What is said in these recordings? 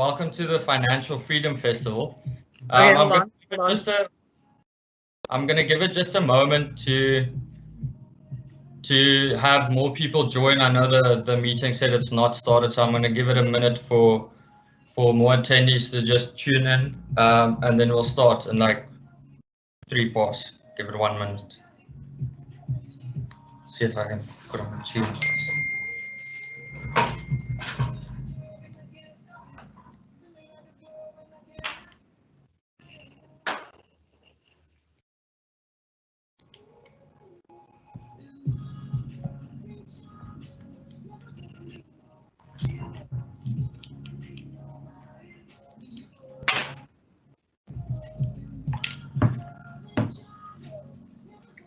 welcome to the Financial Freedom Festival. Okay, hold on. I'm going to give it just a moment to have more people join. I know the meeting said it's not started, so I'm going to give it a minute for more attendees to just tune in, and then we'll start in like 3 parts. Give it 1 minute. See if I can put on the tune.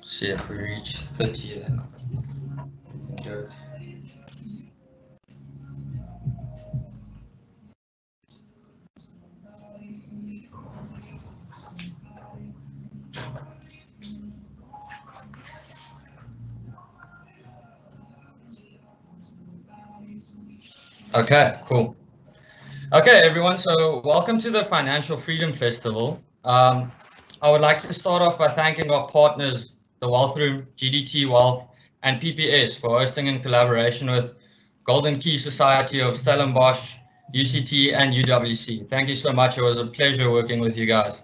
See if we reach 30 then. Good. Okay, cool. Okay, everyone, so welcome to the Financial Freedom Festival. I would like to start off by thanking our partners, the Wealth Room, GDT Wealth, and PPS for hosting in collaboration with Golden Key Society of Stellenbosch, UCT, and UWC. Thank you so much. It was a pleasure working with you guys.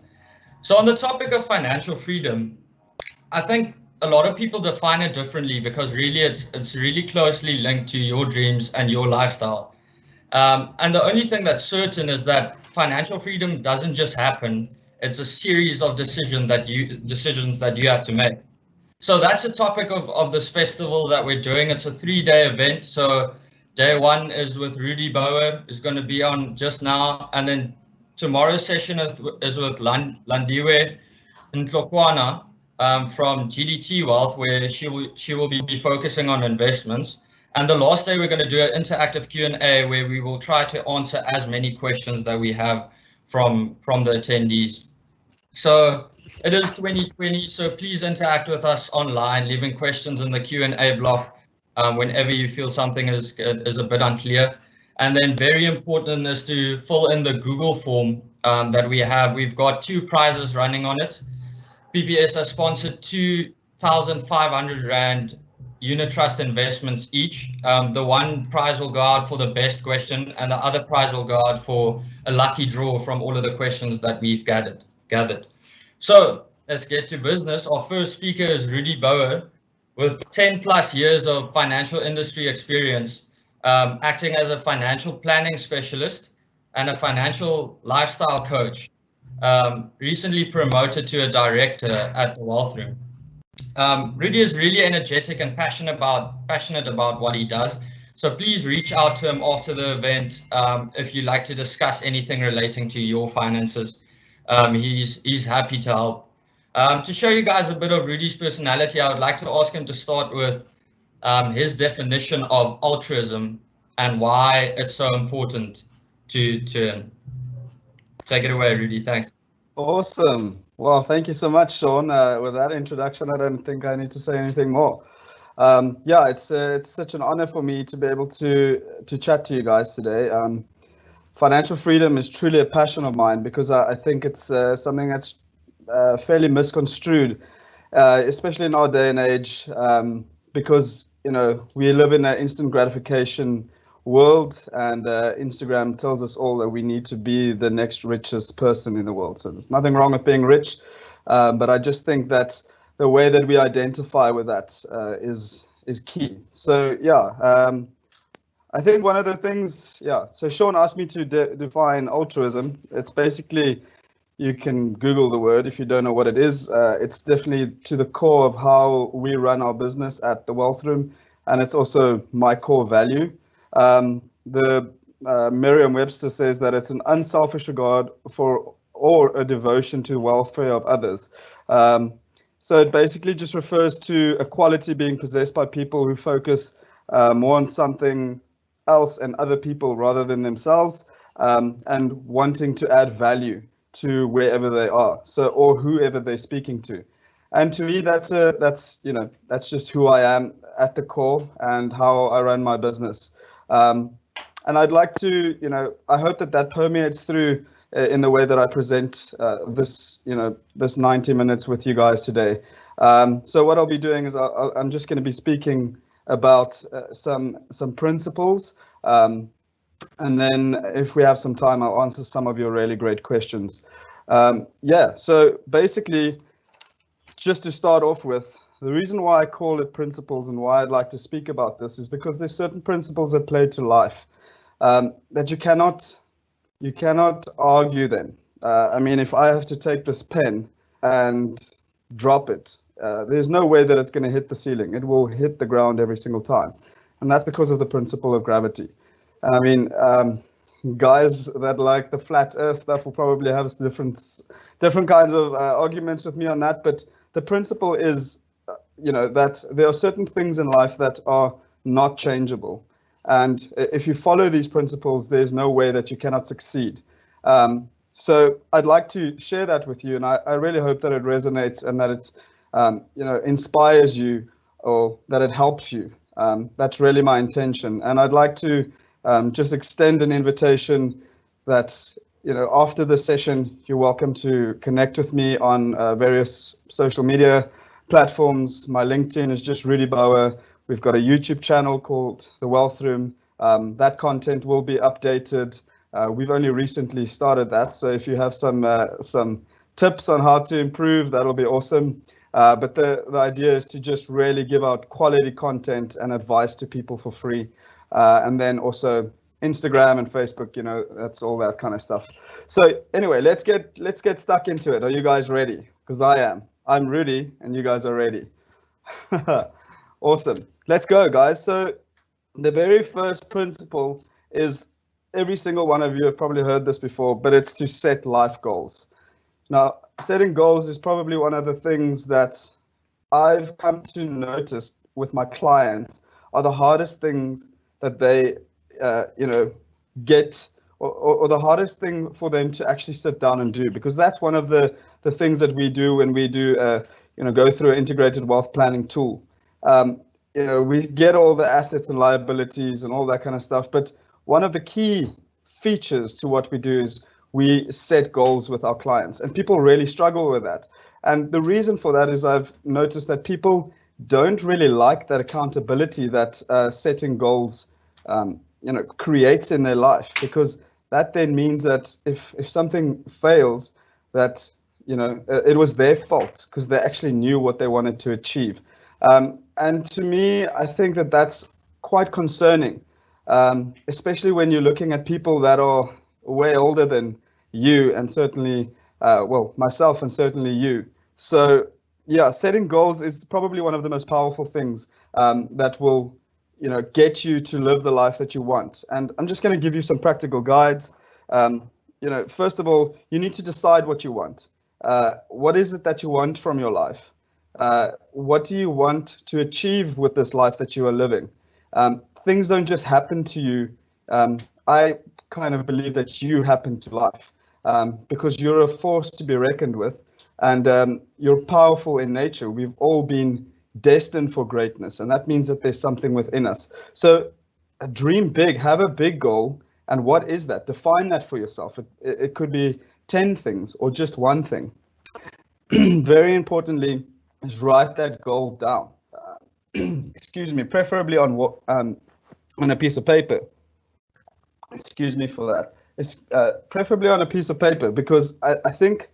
So on the topic of financial freedom, I think a lot of people define it differently because really it's really closely linked to your dreams and your lifestyle. And the only thing that's certain is that financial freedom doesn't just happen. It's a series of decisions that you have to make. So that's the topic of this festival that we're doing. It's a 3-day event. So day 1 is with Rudi Bouwer, is going to be on just now. And then tomorrow's session is with Landiwe Ntlokwana from GDT Wealth, where she will be focusing on investments. And the last day, we're going to do an interactive Q&A where we will try to answer as many questions that we have from the attendees. So it is 2020, so please interact with us online, leaving questions in the Q&A block whenever you feel something is a bit unclear. And then very important is to fill in the Google form that we have. We've got 2 prizes running on it. PPS has sponsored 2,500 Rand unit trust investments each. The one prize will go out for the best question, and the other prize will go out for a lucky draw from all of the questions that we've gathered. So let's get to business. Our first speaker is Rudi Bouwer, with 10+ years of financial industry experience, acting as a financial planning specialist and a financial lifestyle coach. Recently promoted to a director at the Wealth Room. Rudi is really energetic and passionate about what he does. So please reach out to him after the event if you'd like to discuss anything relating to your finances. He's happy to help. To show you guys a bit of Rudi's personality, I would like to ask him to start with his definition of altruism and why it's so important to him. Take it away, Rudi. Thanks. Awesome. Well, thank you so much, Sean. With that introduction, I don't think I need to say anything more. Yeah, it's such an honor for me to be able to chat to you guys today. Financial freedom is truly a passion of mine because I think it's something that's fairly misconstrued, especially in our day and age, because we live in an instant gratification world, and Instagram tells us all that we need to be the next richest person in the world. So there's nothing wrong with being rich, but I just think that the way that we identify with that is key. So yeah, I think one of the things, so Sean asked me to define altruism. It's basically, you can Google the word if you don't know what it is. It's definitely to the core of how we run our business at the Wealth Room, and it's also my core value. The Merriam-Webster says that it's an unselfish regard for or a devotion to welfare of others. So it basically just refers to a quality being possessed by people who focus more on something else and other people rather than themselves, and wanting to add value to wherever they are, or whoever they're speaking to. And to me, that's just who I am at the core and how I run my business. And I'd like to, I hope that permeates through in the way that I present this 90 minutes with you guys today. So what I'll be doing is I'm just going to be speaking about some principles, and then if we have some time, I'll answer some of your really great questions. So basically, just to start off with, the reason why I call it principles and why I'd like to speak about this is because there's certain principles that play to life that you cannot argue them. I mean, if I have to take this pen and drop it, there's no way that it's going to hit the ceiling. It will hit the ground every single time. And that's because of the principle of gravity. And I mean, guys that like the flat earth stuff will probably have different kinds of arguments with me on that. But the principle is, that there are certain things in life that are not changeable. And if you follow these principles, there's no way that you cannot succeed. So I'd like to share that with you, and I really hope that it resonates and that it, inspires you, or that it helps you. That's really my intention. And I'd like to just extend an invitation that, after the session, you're welcome to connect with me on various social media platforms. My LinkedIn is just Rudi Bouwer. We've got a YouTube channel called The Wealth Room. That content will be updated. We've only recently started that, so if you have some tips on how to improve, that'll be awesome. But the idea is to just really give out quality content and advice to people for free. And then also Instagram and Facebook, that's all that kind of stuff. So anyway, let's get stuck into it. Are you guys ready? Because I am. I'm Rudi, and you guys are ready. Awesome. Let's go, guys. So the very first principle is, every single one of you have probably heard this before, but it's to set life goals. Now, setting goals is probably one of the things that I've come to notice with my clients are the hardest things that they, get, or the hardest thing for them to actually sit down and do, because that's one of the things that we do when we do, go through an integrated wealth planning tool. We get all the assets and liabilities and all that kind of stuff, but one of the key features to what we do is we set goals with our clients, and people really struggle with that. And the reason for that is I've noticed that people don't really like that accountability that setting goals creates in their life, because that then means that if something fails, that it was their fault because they actually knew what they wanted to achieve. And to me, I think that that's quite concerning, especially when you're looking at people that are way older than you, and certainly, myself and certainly you. So yeah, setting goals is probably one of the most powerful things that will, get you to live the life that you want. And I'm just going to give you some practical guides. First of all, you need to decide what you want. What is it that you want from your life? What do you want to achieve with this life that you are living? Things don't just happen to you. I kind of believe that you happen to life, because you're a force to be reckoned with, and you're powerful in nature. We've all been destined for greatness, and that means that there's something within us. So dream big, have a big goal. And what is that? Define that for yourself. It could be 10 things or just one thing. Very importantly, is write that goal down. Excuse me, preferably on a piece of paper. Excuse me for that. It's preferably on a piece of paper, because I think,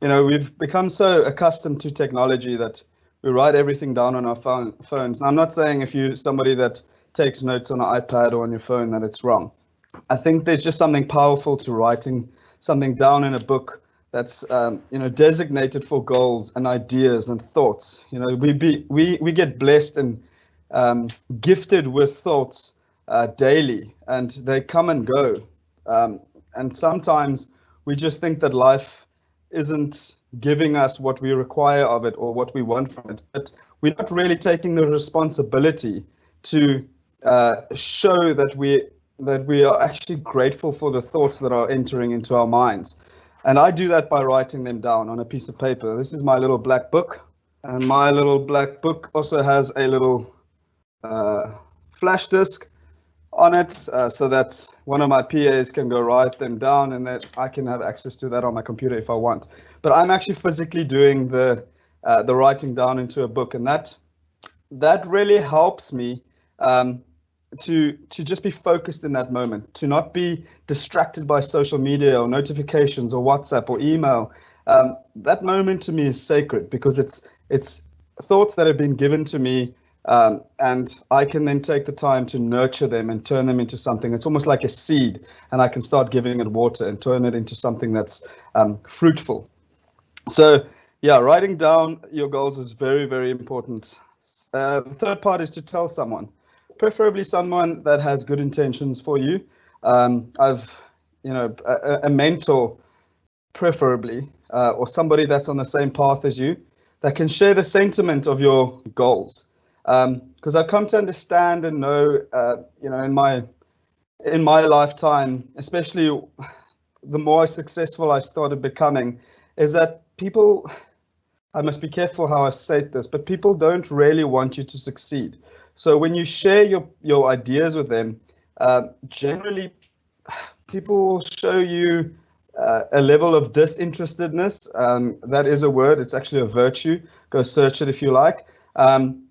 we've become so accustomed to technology that we write everything down on our phones. Now, I'm not saying if you're somebody that takes notes on an iPad or on your phone that it's wrong. I think there's just something powerful to writing something down in a book that's designated for goals and ideas and thoughts. We get blessed and gifted with thoughts daily, and they come and go. And sometimes we just think that life isn't giving us what we require of it or what we want from it, but we're not really taking the responsibility to show that we are actually grateful for the thoughts that are entering into our minds. And I do that by writing them down on a piece of paper. This is my little black book, and my little black book also has a little flash disk on it, so that one of my PAs can go write them down, and that I can have access to that on my computer if I want. But I'm actually physically doing the writing down into a book, and that really helps me to just be focused in that moment, to not be distracted by social media or notifications or WhatsApp or email. That moment to me is sacred, because it's thoughts that have been given to me, and I can then take the time to nurture them and turn them into something. It's almost like a seed, and I can start giving it water and turn it into something that's fruitful. So yeah, writing down your goals is very, very important. The third part is to tell someone, preferably someone that has good intentions for you. I've, a mentor, preferably, or somebody that's on the same path as you, that can share the sentiment of your goals. Because I've come to understand and know, in my lifetime, especially the more successful I started becoming, is that people, I must be careful how I state this, but people don't really want you to succeed. So when you share your ideas with them, generally people will show you a level of disinterestedness. That is a word, it's actually a virtue. Go search it if you like.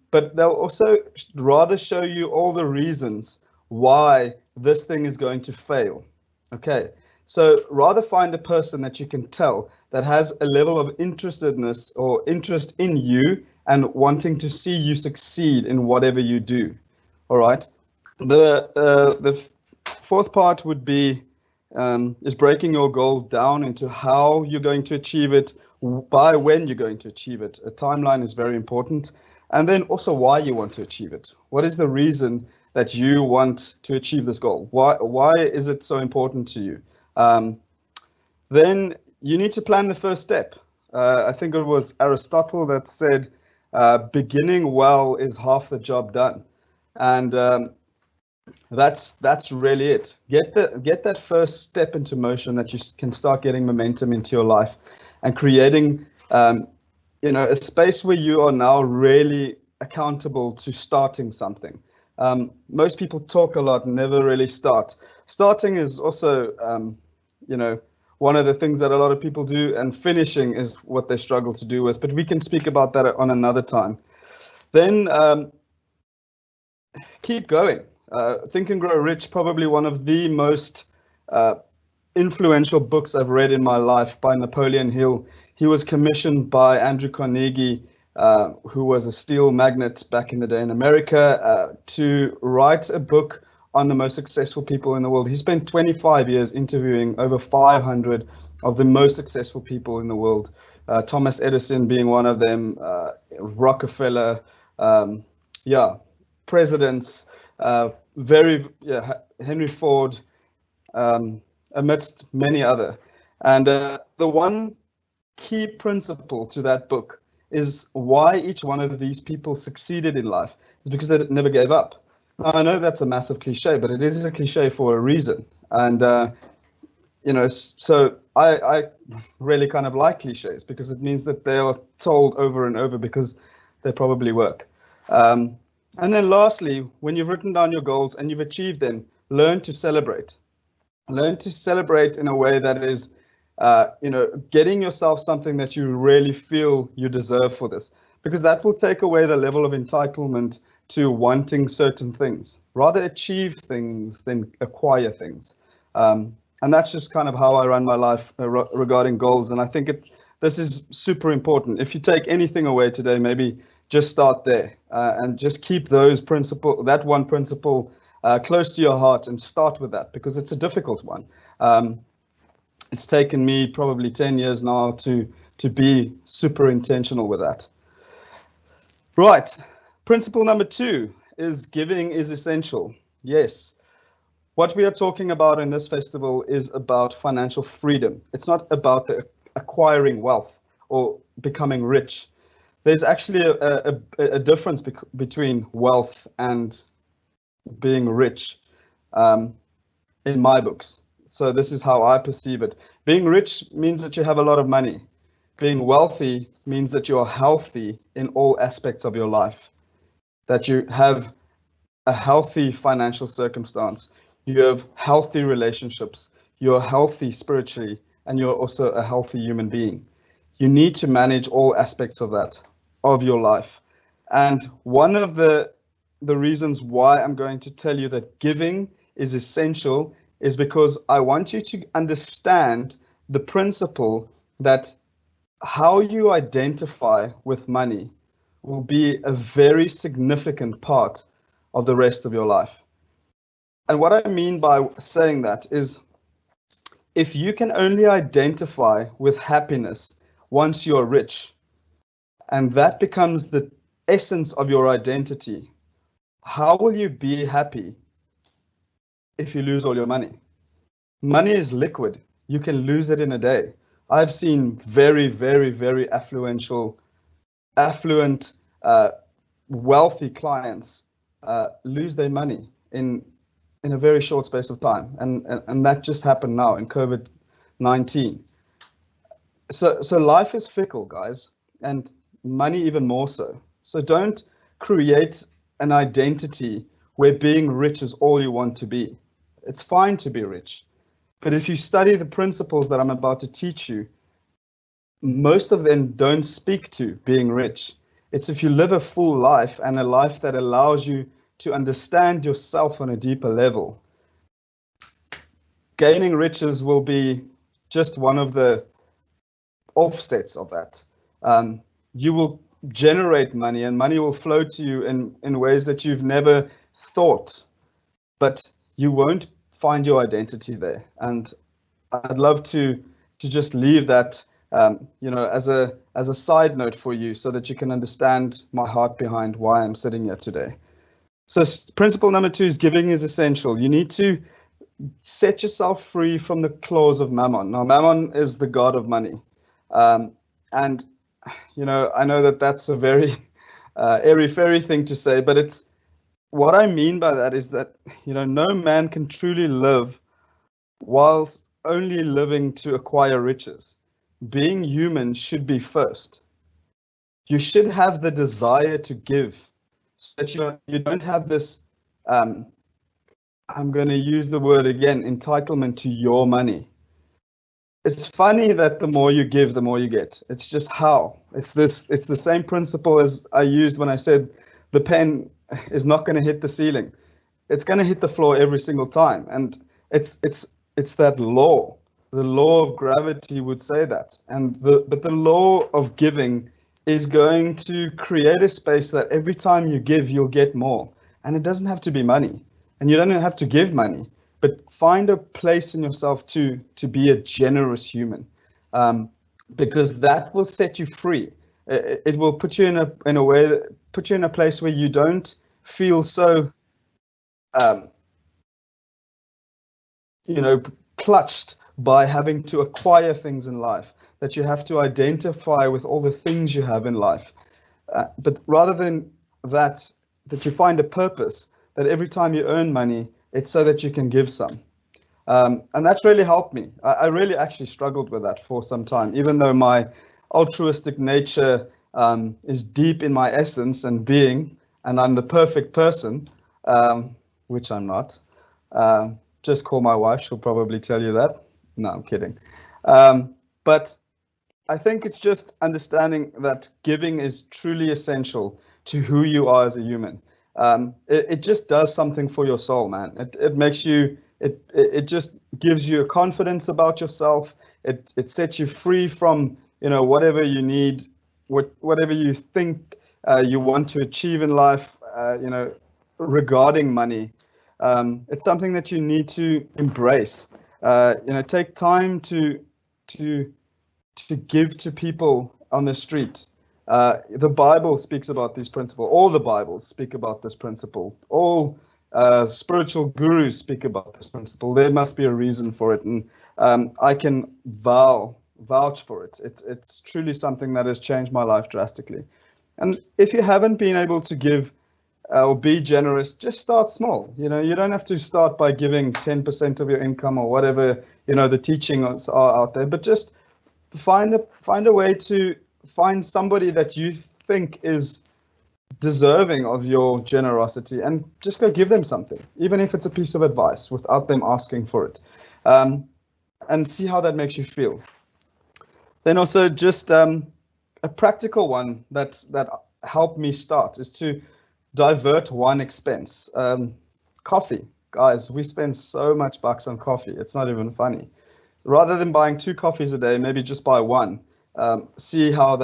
But they'll also rather show you all the reasons why this thing is going to fail. Okay, so rather find a person that you can tell that has a level of interestedness or interest in you and wanting to see you succeed in whatever you do. All right. The fourth part would be is breaking your goal down into how you're going to achieve it, by when you're going to achieve it. A timeline is very important. And then also why you want to achieve it. What is the reason that you want to achieve this goal? Why is it so important to you? Then you need to plan the first step. I think it was Aristotle that said, beginning well is half the job done. And that's really it. Get that first step into motion, that you can start getting momentum into your life and creating a space where you are now really accountable to starting something. Most people talk a lot and never really start. Starting is also, one of the things that a lot of people do, and finishing is what they struggle to do with, but we can speak about that on another time. Then keep going. Think and Grow Rich, probably one of the most influential books I've read in my life, by Napoleon Hill. He was commissioned by Andrew Carnegie, who was a steel magnate back in the day in America, to write a book on the most successful people in the world. He spent 25 years interviewing over 500 of the most successful people in the world, Thomas Edison being one of them, Rockefeller, presidents, Henry Ford, amidst many other. And the one key principle to that book is why each one of these people succeeded in life is because they never gave up. Now, I know that's a massive cliche, but it is a cliche for a reason. And so I really kind of like cliches, because it means that they are told over and over because they probably work. And then lastly, when you've written down your goals and you've achieved them, learn to celebrate. Learn to celebrate in a way that is, getting yourself something that you really feel you deserve for this, because that will take away the level of entitlement to wanting certain things. Rather achieve things than acquire things. And that's just kind of how I run my life regarding goals. And I think this is super important. If you take anything away today, maybe just start there and just keep that one principle close to your heart, and start with that, because it's a difficult one. It's taken me probably 10 years now to be super intentional with that. Right. Principle number 2 is giving is essential. Yes. What we are talking about in this festival is about financial freedom. It's not about acquiring wealth or becoming rich. There's actually a difference between wealth and being rich in my books. So this is how I perceive it. Being rich means that you have a lot of money. Being wealthy means that you are healthy in all aspects of your life, that you have a healthy financial circumstance, you have healthy relationships, you're healthy spiritually, and you're also a healthy human being. You need to manage all aspects of that, of your life. And one of the reasons why I'm going to tell you that giving is essential is because I want you to understand the principle that how you identify with money will be a very significant part of the rest of your life. And what I mean by saying that is, if you can only identify with happiness once you're rich, and that becomes the essence of your identity, how will you be happy if you lose all your money? Money is liquid. You can lose it in a day. I've seen very, very, very affluent, wealthy clients lose their money in a very short space of time, and that just happened now in COVID-19. So life is fickle, guys, and money even more so. So don't create an identity where being rich is all you want to be. It's fine to be rich, but if you study the principles that I'm about to teach you, most of them don't speak to being rich. It's if you live a full life, and a life that allows you to understand yourself on a deeper level. Gaining riches will be just one of the offsets of that. You will generate money, and money will flow to you in ways that you've never thought, but you won't find your identity there. And I'd love to just leave that as a side note for you, so that you can understand my heart behind why I'm sitting here today. So principle number 2 is giving is essential. You need to set yourself free from the claws of Mammon. Now, Mammon is the god of money. And, I know that that's a very airy-fairy thing to say, but it's what I mean by that is that, no man can truly live whilst only living to acquire riches. Being human should be first. You should have the desire to give, so that you don't have this, I'm going to use the word again, entitlement to your money. It's funny that the more you give, the more you get. It's just how. It's the same principle as I used when I said the pen is not going to hit the ceiling. It's going to hit the floor every single time. And it's that law. The law of gravity would say that. But the law of giving is going to create a space that every time you give, you'll get more. And it doesn't have to be money. And you don't have to give money, but find a place in yourself to be a generous human, because that will set you free. It will put you in a way that put you in a place where you don't feel so, clutched by having to acquire things in life, that you have to identify with all the things you have in life. But rather than that you find a purpose, that every time you earn money, it's so that you can give some. And that's really helped me. I really actually struggled with that for some time, even though my altruistic nature is deep in my essence and being, and I'm the perfect person, which I'm not. Just call my wife, she'll probably tell you that. No, I'm kidding. But I think it's just understanding that giving is truly essential to who you are as a human. It just does something for your soul, man. It makes you, it just gives you a confidence about yourself. It sets you free from, whatever you need, whatever you think you want to achieve in life, regarding money. It's something that you need to embrace. Take time to give to people on the street. The Bible speaks about this principle. All the Bibles speak about this principle. All spiritual gurus speak about this principle. There must be a reason for it, and I can vouch for it. It's truly something that has changed my life drastically. And if you haven't been able to give or be generous, just start small. You don't have to start by giving 10% of your income or whatever the teachings are out there, but just find a way to find somebody that you think is deserving of your generosity, and just go give them something, even if it's a piece of advice without them asking for it, and see how that makes you feel. Then also just a practical one that helped me start is to divert one expense. Coffee, guys, we spend so much bucks on coffee. It's not even funny. Rather than buying 2 coffees a day, maybe just buy one. See how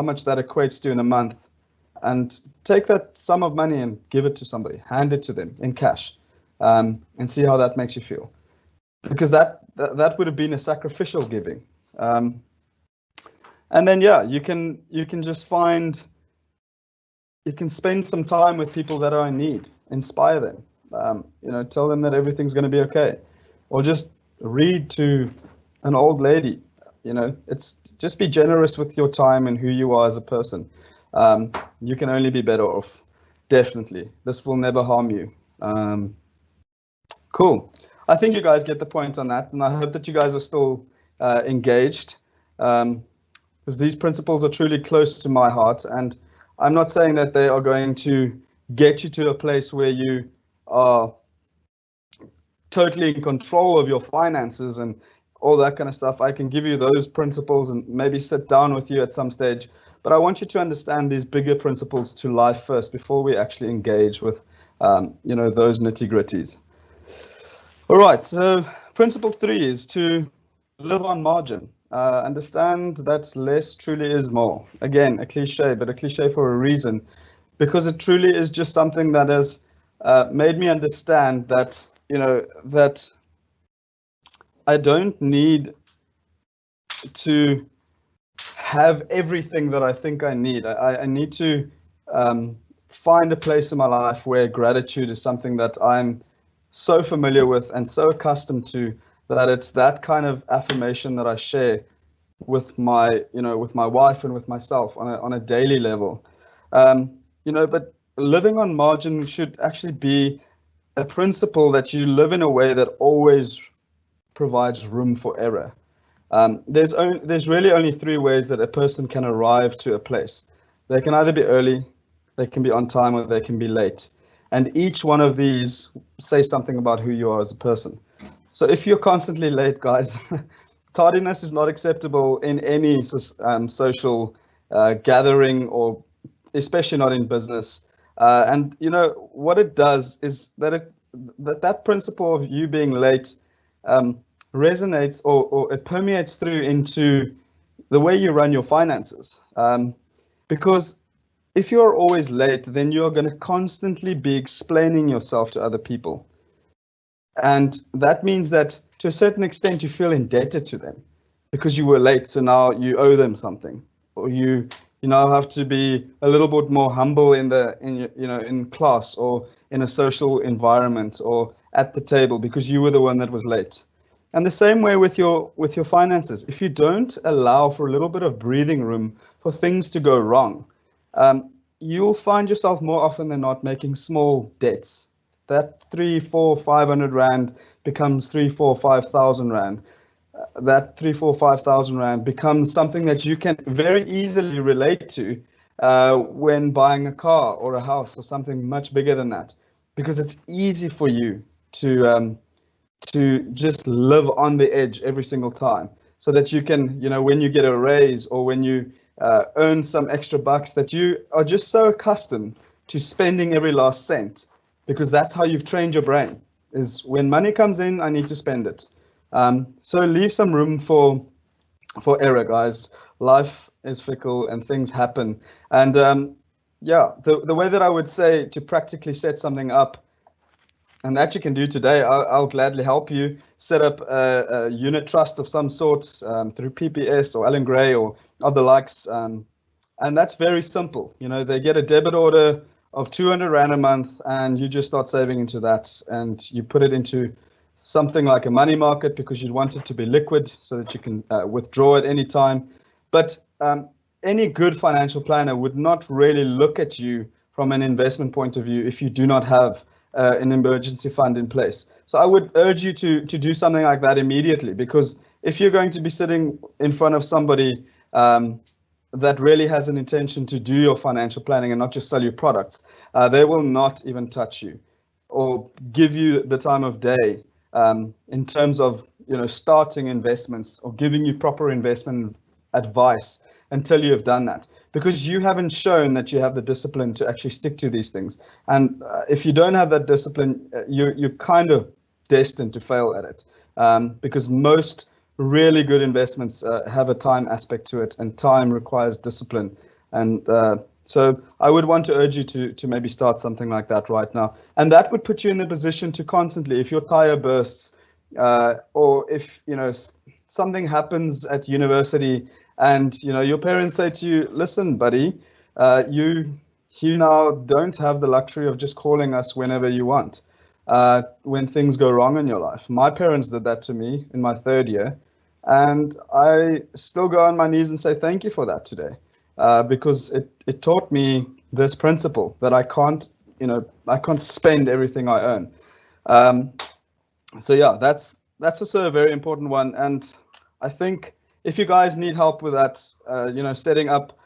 much that equates to in a month, and take that sum of money and give it to somebody. Hand it to them in cash, and see how that makes you feel. Because that would have been a sacrificial giving. And then you can just you can spend some time with people that are in need, inspire them, tell them that everything's going to be okay, or just read to an old lady. It's just be generous with your time and who you are as a person. You can only be better off. Definitely, this will never harm you. Cool. I think you guys get the point on that, and I hope that you guys are still engaged, because these principles are truly close to my heart. And I'm not saying that they are going to get you to a place where you are totally in control of your finances and all that kind of stuff. I can give you those principles and maybe sit down with you at some stage, but I want you to understand these bigger principles to life first before we actually engage with those nitty-gritties. All right, so principle 3 is to live on margin. Understand that less truly is more. Again, a cliche, but a cliche for a reason, because it truly is just something that has made me understand that, that I don't need to have everything that I think I need. I need to find a place in my life where gratitude is something that I'm so familiar with and so accustomed to, that it's that kind of affirmation that I share with my wife and with myself on a daily level. But living on margin should actually be a principle that you live in a way that always provides room for error. There's really only 3 ways that a person can arrive to a place. They can either be early, they can be on time, or they can be late. And each one of these say something about who you are as a person. So if you're constantly late, guys, tardiness is not acceptable in any social gathering, or especially not in business. And what it does is that that principle of you being late resonates or it permeates through into the way you run your finances. Because if you're always late, then you're going to constantly be explaining yourself to other people. And that means that to a certain extent, you feel indebted to them because you were late. So now you owe them something, or you now have to be a little bit more humble in class or in a social environment or at the table because you were the one that was late. And the same way with your finances. If you don't allow for a little bit of breathing room for things to go wrong, you'll find yourself more often than not making small debts. That 3, 4, 500 rand becomes 3, 4, 5,000 rand. That 3, 4, 5,000 rand becomes something that you can very easily relate to when buying a car or a house or something much bigger than that, because it's easy for you to just live on the edge every single time, so that you can, when you get a raise or when you earn some extra bucks, that you are just so accustomed to spending every last cent, because that's how you've trained your brain, is when money comes in, I need to spend it. So leave some room for error, guys. Life is fickle and things happen. And the way that I would say to practically set something up, and that you can do today, I'll gladly help you set up a unit trust of some sort through PPS or Alan Gray or other likes. And that's very simple. They get a debit order of 200 Rand a month, and you just start saving into that, and you put it into something like a money market because you want it to be liquid so that you can withdraw at any time. But any good financial planner would not really look at you from an investment point of view if you do not have an emergency fund in place. So I would urge you to do something like that immediately, because if you're going to be sitting in front of somebody that really has an intention to do your financial planning and not just sell you products, they will not even touch you or give you the time of day in terms of starting investments or giving you proper investment advice until you have done that, because you haven't shown that you have the discipline to actually stick to these things. And if you don't have that discipline, you're kind of destined to fail at it, because most really good investments have a time aspect to it, and time requires discipline. And so I would want to urge you to maybe start something like that right now. And that would put you in the position to constantly, if your tire bursts, or if something happens at university and your parents say to you, listen, buddy, you now don't have the luxury of just calling us whenever you want when things go wrong in your life. My parents did that to me in my 3rd year, and I still go on my knees and say thank you for that today, because it taught me this principle that I can't spend everything I earn. So yeah, that's also a very important one. And I think if you guys need help with that, setting up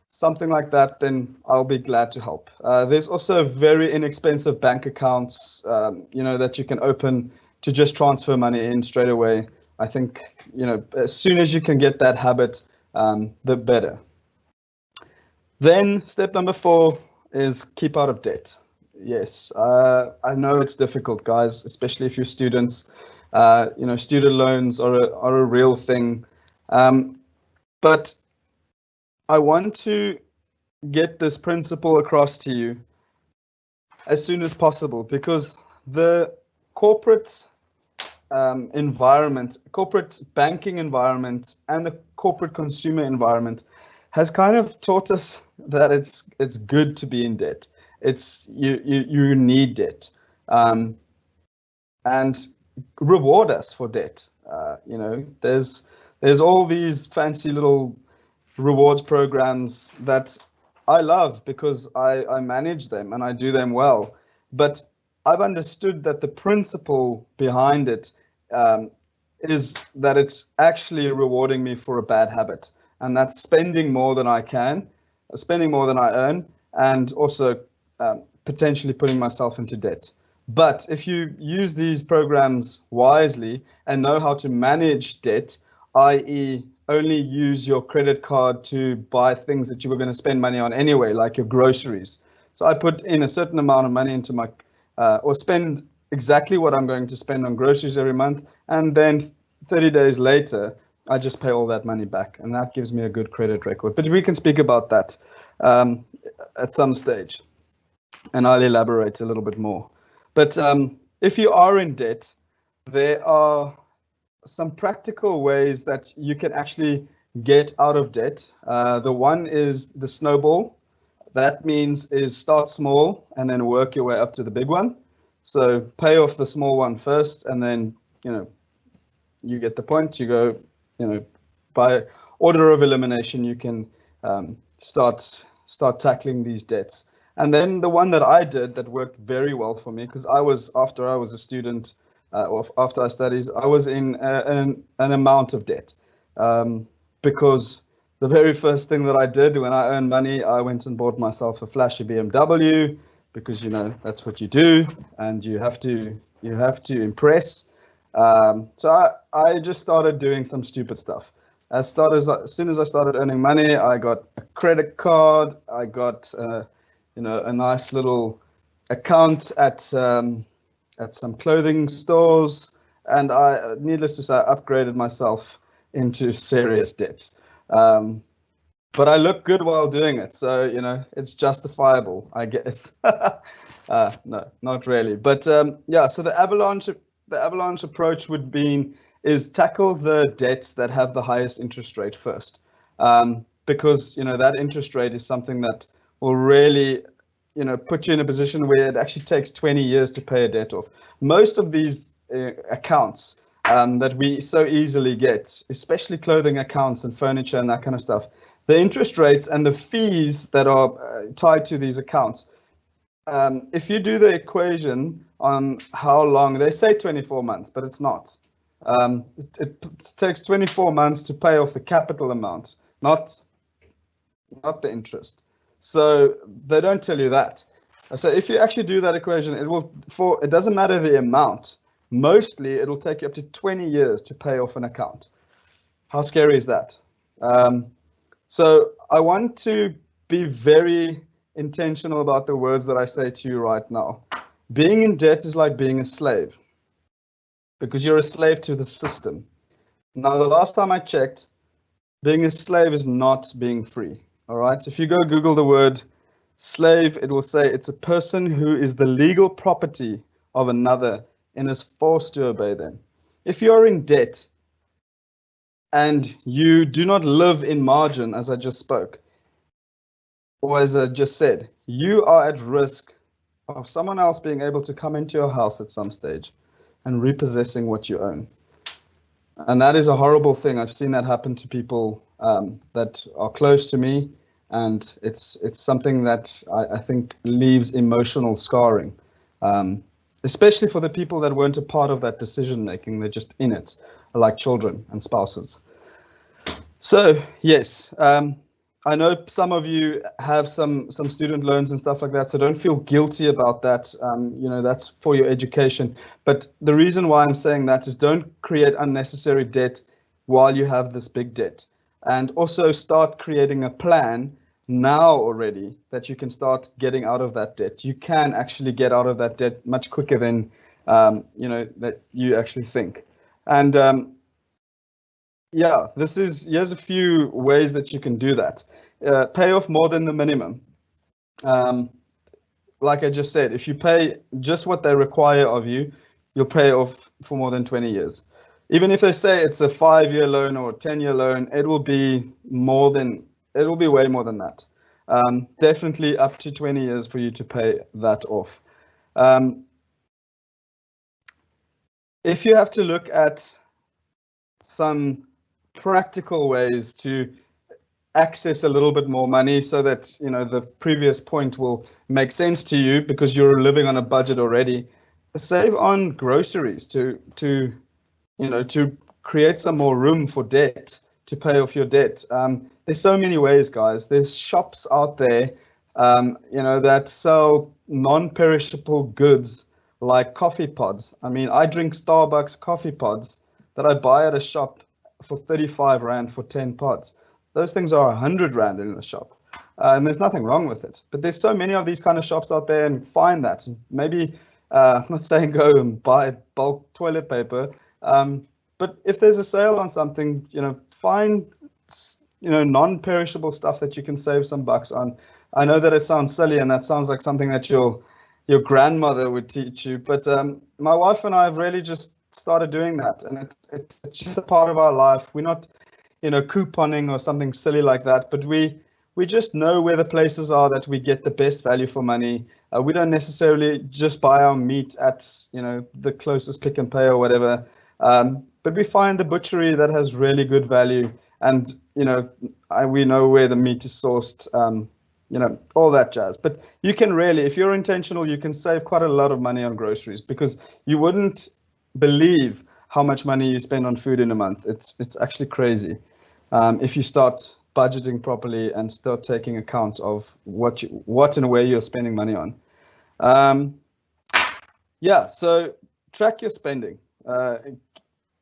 something like that, then I'll be glad to help. There's also very inexpensive bank accounts, that you can open to just transfer money in straight away. I think, as soon as you can get that habit, the better. Then step number 4 is keep out of debt. Yes, I know it's difficult, guys, especially if you're students. Student loans are a real thing. But I want to get this principle across to you as soon as possible, because the corporate environment, corporate banking environment, and the corporate consumer environment has kind of taught us that it's good to be in debt. It's you need debt, and reward us for debt. There's all these fancy little rewards programs that I love because I manage them and I do them well. But I've understood that the principle behind it is that it's actually rewarding me for a bad habit, and that's spending more than I can, spending more than I earn, and also potentially putting myself into debt. But if you use these programs wisely and know how to manage debt, i.e. only use your credit card to buy things that you were going to spend money on anyway, like your groceries. So I put in a certain amount of money into my, or spend exactly what I'm going to spend on groceries every month, and then 30 days later, I just pay all that money back, and that gives me a good credit record. But we can speak about that at some stage, and I'll elaborate a little bit more. But if you are in debt, there are some practical ways that you can actually get out of debt. The one is the snowball. That means is start small and then work your way up to the big one. So pay off the small one first, and then you get the point. You go, by order of elimination, you can start tackling these debts. And then the one that I did that worked very well for me, because after I was a student, or after I studied, I was in an amount of debt, because the very first thing that I did when I earned money, I went and bought myself a flashy BMW, because that's what you do, and you have to impress. So I just started doing some stupid stuff. As soon as I started earning money, I got a credit card. I got a nice little account at some clothing stores, and I, needless to say, upgraded myself into serious debt. But I look good while doing it, so it's justifiable, I guess. No, not really. But yeah, so the avalanche approach is tackle the debts that have the highest interest rate first, because that interest rate is something that will really put you in a position where it actually takes 20 years to pay a debt off. Most of these accounts that we so easily get, especially clothing accounts and furniture and that kind of stuff, the interest rates and the fees that are tied to these accounts, if you do the equation on how long, they say 24 months, but it's not. It takes 24 months to pay off the capital amount, not not the interest. So they don't tell you that. So if you actually do that equation, it doesn't matter the amount. Mostly it'll take you up to 20 years to pay off an account. How scary is that? So I want to be very intentional about the words that I say to you right now. Being in debt is like being a slave, because you're a slave to the system. Now, the last time I checked, being a slave is not being free. All right. So if you go Google the word slave, it will say it's a person who is the legal property of another and is forced to obey them. If you're in debt and you do not live in margin, as I just spoke, or as I just said, you are at risk of someone else being able to come into your house at some stage and repossessing what you own. And that is a horrible thing. I've seen that happen to people that are close to me, and it's something that I think leaves emotional scarring, especially for the people that weren't a part of that decision making. They're just in it, like children and spouses. So yes, I know some of you have some student loans and stuff like that, so don't feel guilty about that. That's for your education. But the reason why I'm saying that is don't create unnecessary debt while you have this big debt. And also start creating a plan now already that you can start getting out of that debt. You can actually get out of that debt much quicker than that you actually think. And yeah, here's a few ways that you can do that. Pay off more than the minimum. Like I just said, if you pay just what they require of you, you'll pay off for more than 20 years. Even if they say it's a 5-year loan or a 10-year loan, it will be way more than that. Definitely up to 20 years for you to pay that off. If you have to look at some practical ways to access a little bit more money so that the previous point will make sense to you because you're living on a budget already, save on groceries to create some more room for debt, to pay off your debt. There's so many ways, guys. There's shops out there that sell non-perishable goods like coffee pods. I mean, I drink Starbucks coffee pods that I buy at a shop for 35 Rand for 10 pods. Those things are 100 Rand in the shop, and there's nothing wrong with it. But there's so many of these kind of shops out there, and find that. Maybe, I'm not saying go and buy bulk toilet paper, but if there's a sale on something, find non-perishable stuff that you can save some bucks on. I know that it sounds silly, and that sounds like something that your grandmother would teach you, but my wife and I have really just started doing that, and it's just a part of our life. We're not couponing or something silly like that, but we just know where the places are that we get the best value for money. We don't necessarily just buy our meat at the closest Pick n Pay or whatever, but we find the butchery that has really good value, and we know where the meat is sourced, all that jazz. But you can really, if you're intentional, you can save quite a lot of money on groceries, because you wouldn't believe how much money you spend on food in a month. It's actually crazy. If you start budgeting properly and start taking account of what and where you're spending money on. Yeah, so track your spending.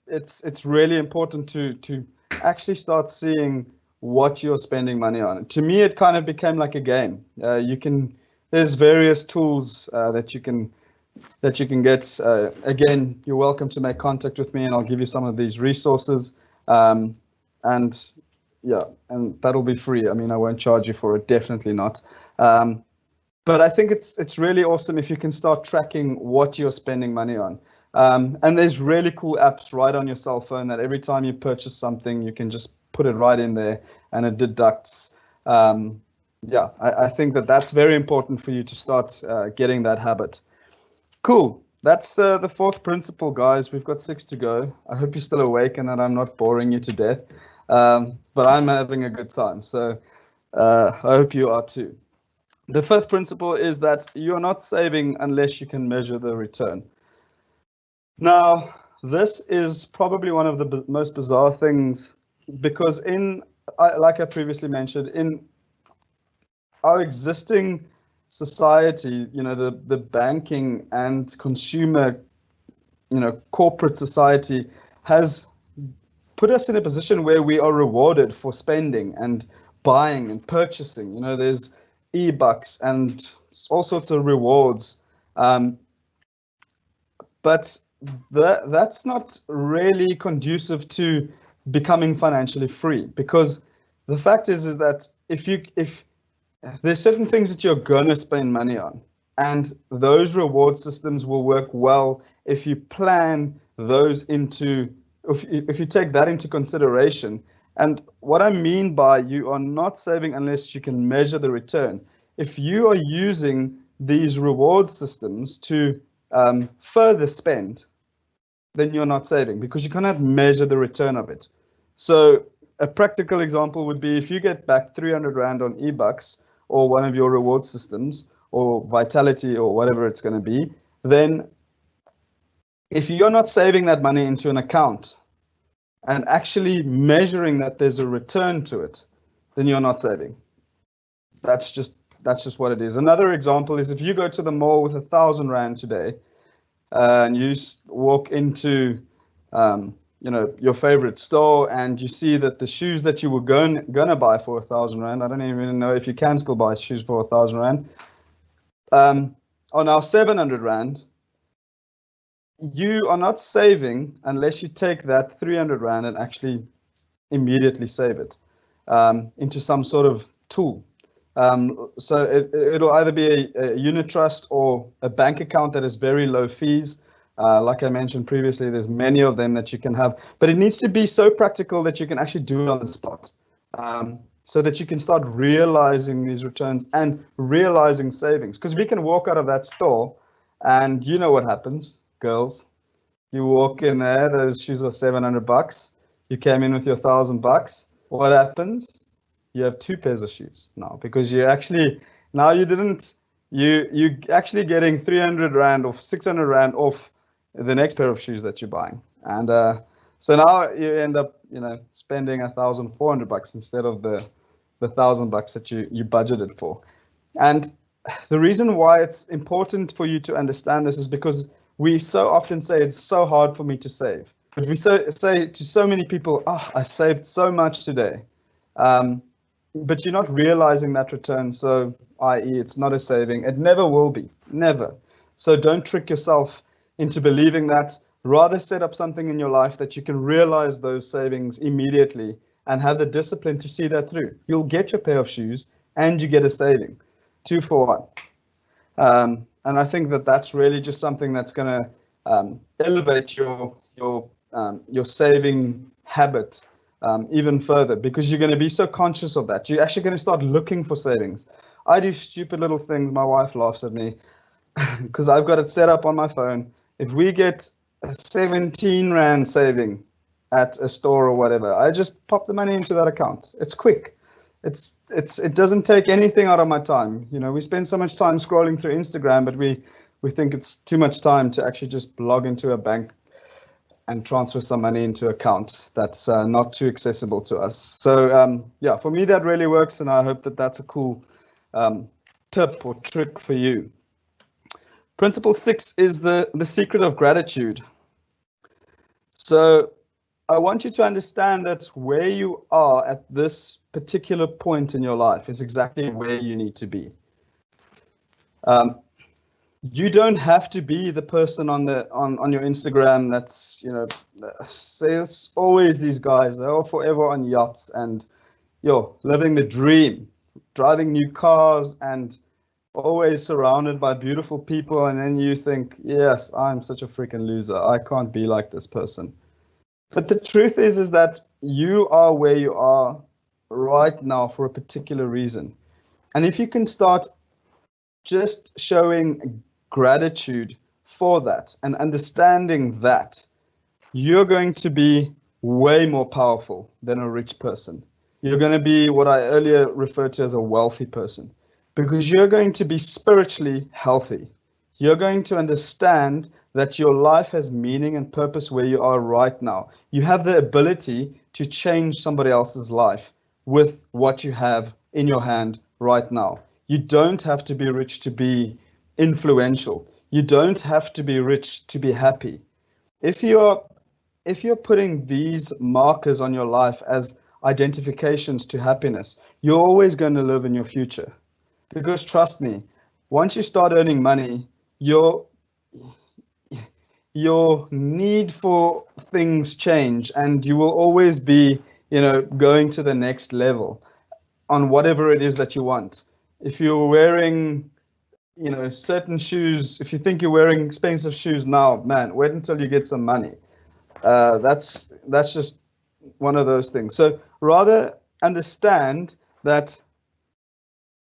It's really important to actually start seeing what you're spending money on. To me, it kind of became like a game. There's various tools that you can get. Again, you're welcome to make contact with me, and I'll give you some of these resources. And yeah, and that'll be free. I mean, I won't charge you for it, definitely not. But I think it's really awesome if you can start tracking what you're spending money on. And there's really cool apps right on your cell phone that every time you purchase something, you can just put it right in there and it deducts. Yeah, I think that's very important for you to start getting that habit. Cool. That's the fourth principle, guys. We've got 6 to go. I hope you're still awake and that I'm not boring you to death. But I'm having a good time, so I hope you are too. The fifth principle is that you're not saving unless you can measure the return. Now, this is probably one of the most bizarre things, because like I previously mentioned, in our existing society, the banking and consumer, corporate society has put us in a position where we are rewarded for spending and buying and purchasing. There's e-bucks and all sorts of rewards. But that's not really conducive to becoming financially free, because the fact is that if there's certain things that you're gonna spend money on, and those reward systems will work well if you plan those into, if you take that into consideration. And what I mean by you are not saving unless you can measure the return. If you are using these reward systems to further spend, then you're not saving, because you cannot measure the return of it. So a practical example would be if you get back 300 Rand on e-bucks or one of your reward systems or Vitality or whatever it's going to be, then if you're not saving that money into an account and actually measuring that there's a return to it, then you're not saving. That's just what it is. Another example is if you go to the mall with 1,000 Rand today, and you walk into your favorite store, and you see that the shoes that you were gonna buy for 1,000 Rand, I don't even know if you can still buy shoes for 1,000 Rand, are now 700 Rand. You are not saving unless you take that 300 Rand and actually immediately save it into some sort of tool. So it'll either be a unit trust or a bank account that has very low fees. Like I mentioned previously, there's many of them that you can have, but it needs to be so practical that you can actually do it on the spot, so that you can start realizing these returns and realizing savings. Because we can walk out of that store and you know what happens, girls. You walk in there, those shoes are 700 bucks. You came in with your 1,000 bucks. What happens? You have 2 pairs of shoes now, because you actually, now you actually getting 300 Rand or 600 Rand off the next pair of shoes that you're buying. And so now you end up, spending 1,400 bucks instead of the 1,000 bucks that you budgeted for. And the reason why it's important for you to understand this is because we so often say it's so hard for me to save. But we say to so many people, I saved so much today. But you're not realizing that return, so i.e. it's not a saving. It never will be, never. So don't trick yourself into believing that. Rather set up something in your life that you can realize those savings immediately and have the discipline to see that through. You'll get your pair of shoes and you get a saving, 2 for 1. And I think that that's really just something that's going to elevate your saving habit even further, because you're going to be so conscious of that. You're actually going to start looking for savings. I do stupid little things. My wife laughs at me because I've got it set up on my phone. If we get a 17 Rand saving at a store or whatever, I just pop the money into that account. It's quick. It doesn't take anything out of my time. We spend so much time scrolling through Instagram, but we think it's too much time to actually just log into a bank and transfer some money into an account that's not too accessible to us. So yeah, for me that really works, and I hope that that's a cool tip or trick for you. Principle 6 is the secret of gratitude. So I want you to understand that where you are at this particular point in your life is exactly where you need to be. You don't have to be the person on your Instagram that's, there's always these guys, they're all forever on yachts and living the dream, driving new cars and always surrounded by beautiful people, and then you think, yes, I'm such a freaking loser. I can't be like this person. But the truth is that you are where you are right now for a particular reason. And if you can start just showing gratitude for that and understanding that, you're going to be way more powerful than a rich person. You're going to be what I earlier referred to as a wealthy person, because you're going to be spiritually healthy. You're going to understand that your life has meaning and purpose where you are right now. You have the ability to change somebody else's life with what you have in your hand right now. You don't have to be rich to be influential. You don't have to be rich to be happy. If you're putting these markers on your life as identifications to happiness, you're always going to live in your future. Because trust me, once you start earning money, your need for things change, and you will always be, going to the next level on whatever it is that you want. If you're wearing, certain shoes, if you think you're wearing expensive shoes now, man, wait until you get some money. That's just one of those things. So rather understand that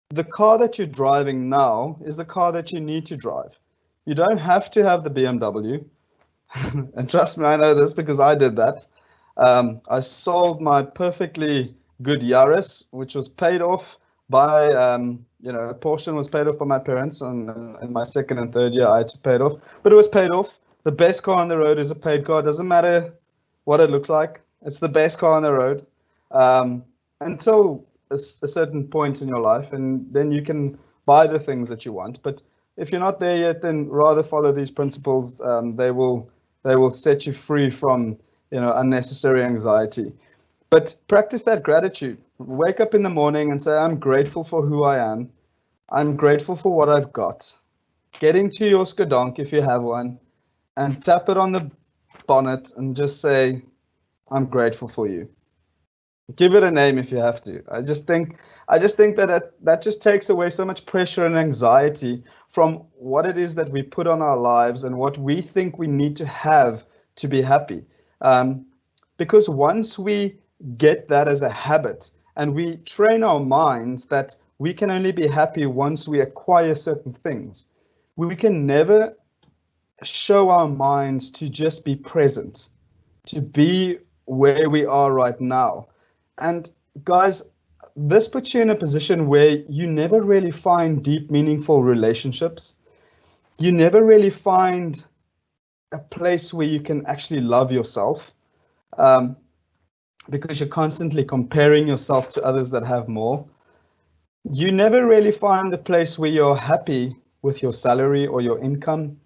the car that you're driving now is the car that you need to drive. You don't have to have the BMW. And trust me, I know this because I did that. I sold my perfectly good Yaris, which was paid off by, a portion was paid off by my parents, and in my second and third year I had to pay it off. But it was paid off. The best car on the road is a paid car. It doesn't matter what it looks like. It's the best car on the road until a certain point in your life, and then you can buy the things that you want. But if you're not there yet, then rather follow these principles. They will set you free from unnecessary anxiety. But practice that gratitude. Wake up in the morning and say, I'm grateful for who I am. I'm grateful for what I've got. Get into your skedonk if you have one, and tap it on the bonnet and just say, I'm grateful for you. Give it a name if you have to. I just think that just takes away so much pressure and anxiety from what it is that we put on our lives and what we think we need to have to be happy. Because once we get that as a habit and we train our minds that we can only be happy once we acquire certain things, we can never show our minds to just be present, to be where we are right now. And guys, this puts you in a position where you never really find deep, meaningful relationships. You never really find a place where you can actually love yourself, because you're constantly comparing yourself to others that have more. You never really find the place where you're happy with your salary or your income.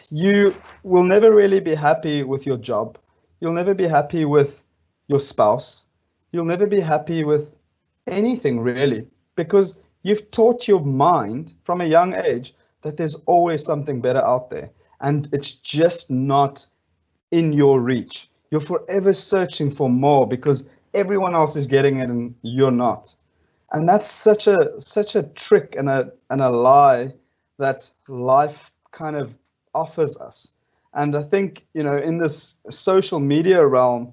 You will never really be happy with your job. You'll never be happy with your spouse. You'll never be happy with anything really, because you've taught your mind from a young age that there's always something better out there, and it's just not in your reach. You're forever searching for more because everyone else is getting it and you're not. And that's such a trick and a lie that life kind of offers us. And I think, in this social media realm,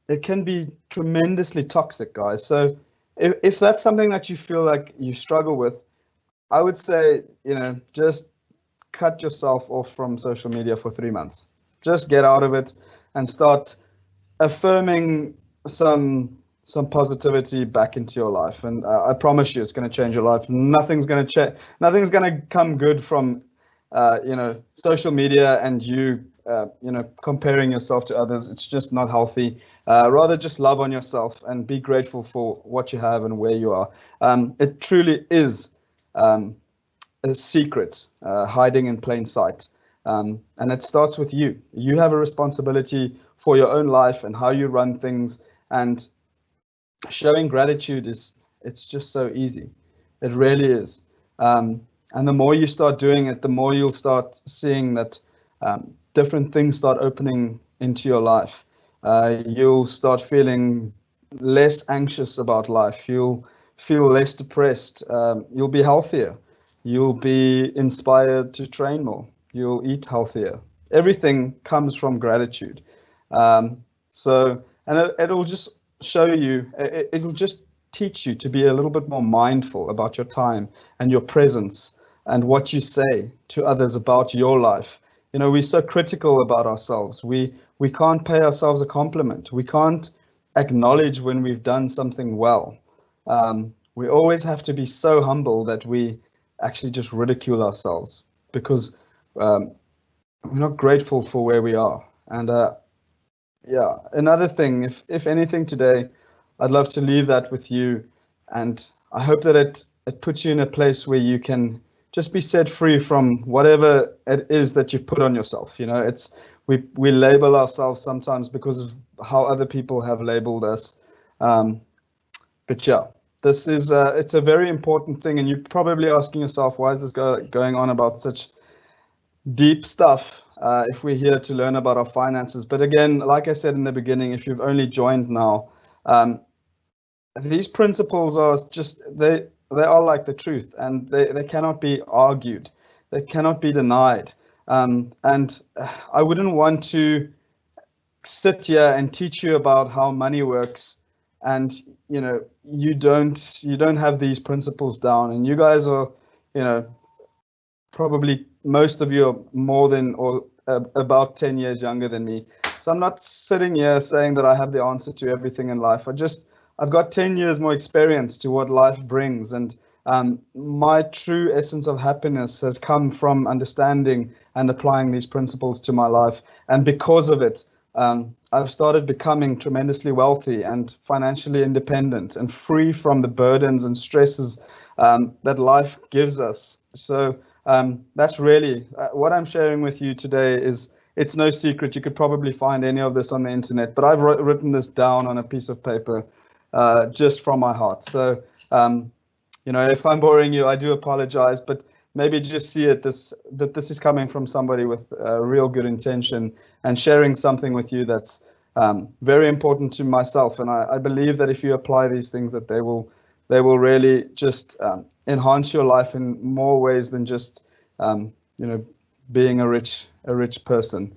it can be tremendously toxic, guys. So if that's something that you feel like you struggle with, I would say, just cut yourself off from social media for 3 months. Just get out of it and start affirming some positivity back into your life. And I promise you, it's going to change your life. Nothing's going to change. Nothing's going to come good from, social media and you, comparing yourself to others. It's just not healthy. Rather just love on yourself and be grateful for what you have and where you are. It truly is a secret hiding in plain sight. And it starts with you. You have a responsibility for your own life and how you run things, and showing gratitude it's just so easy. It really is. And the more you start doing it, the more you'll start seeing that different things start opening into your life. You'll start feeling less anxious about life. You'll feel less depressed. You'll be healthier. You'll be inspired to train more. You'll eat healthier. Everything comes from gratitude. And it'll just show you, it'll just teach you to be a little bit more mindful about your time and your presence and what you say to others about your life. We're so critical about ourselves. We can't pay ourselves a compliment. We can't acknowledge when we've done something well. We always have to be so humble that we actually just ridicule ourselves because we're not grateful for where we are. And another thing, if anything today, I'd love to leave that with you. And I hope that it puts you in a place where you can just be set free from whatever it is that you've put on yourself. You know, it's we label ourselves sometimes because of how other people have labeled us. But yeah, this is it's a very important thing, and you're probably asking yourself, why is this going on about such deep stuff if we're here to learn about our finances? But again, like I said in the beginning, if you've only joined now, these principles are just they are like the truth, and they cannot be argued, they cannot be denied. And I wouldn't want to sit here and teach you about how money works, and you know you don't have these principles down, and you guys are, you know, probably most of you are more than or about 10 years younger than me. So I'm not sitting here saying that I have the answer to everything in life. I've got 10 years more experience to what life brings, and my true essence of happiness has come from understanding and applying these principles to my life. And because of it, I've started becoming tremendously wealthy and financially independent and free from the burdens and stresses that life gives us. So that's really what I'm sharing with you today. It's no secret. You could probably find any of this on the internet, but I've written this down on a piece of paper just from my heart. So, you know, if I'm boring you, I do apologize, but maybe just see it that this is coming from somebody with real good intention and sharing something with you that's very important to myself. And I believe that if you apply these things, that they will really just enhance your life in more ways than just you know, being a rich person.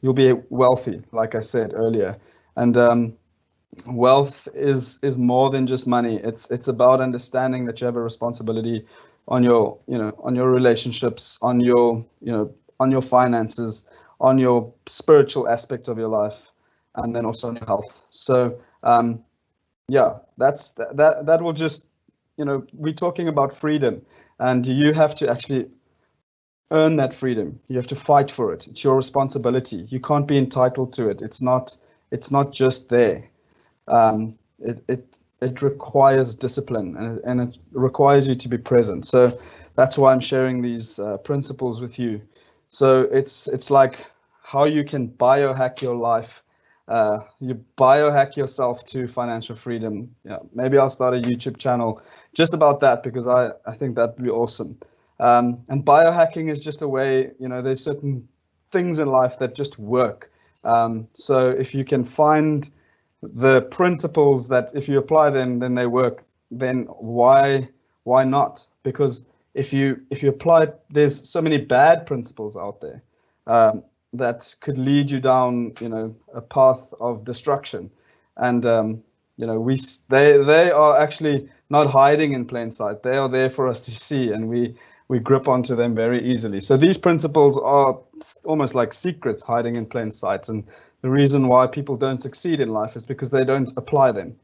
You'll be wealthy, like I said earlier, and wealth is more than just money. It's about understanding that you have a responsibility on your, you know, on your relationships, on your, you know, on your finances, on your spiritual aspect of your life, and then also on your health. So yeah, that will just, you know, we're talking about freedom, and you have to actually earn that freedom. You have to fight for it. It's your responsibility. You can't be entitled to it. It's not just there. It requires discipline, and it requires you to be present. So that's why I'm sharing these principles with you. So it's like how you can biohack your life. You biohack yourself to financial freedom. Yeah, maybe I'll start a YouTube channel just about that, because I think that'd be awesome. And biohacking is just a way, you know, there's certain things in life that just work. So if you can find the principles that if you apply them, then they work, then why not? Because if you apply, there's so many bad principles out there that could lead you down, you know, a path of destruction. And you know, they are actually not hiding in plain sight. They are there for us to see, and we grip onto them very easily. So these principles are almost like secrets hiding in plain sight, and the reason why people don't succeed in life is because they don't apply them.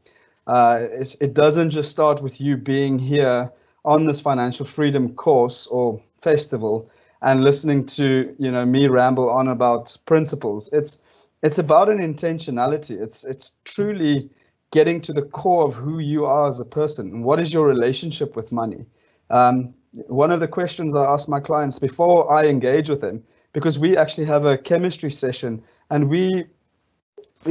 It doesn't just start with you being here on this financial freedom course or festival and listening to, you know, me ramble on about principles. It's about an intentionality. It's truly getting to the core of who you are as a person. What is your relationship with money? One of the questions I ask my clients before I engage with them, because we actually have a chemistry session, and we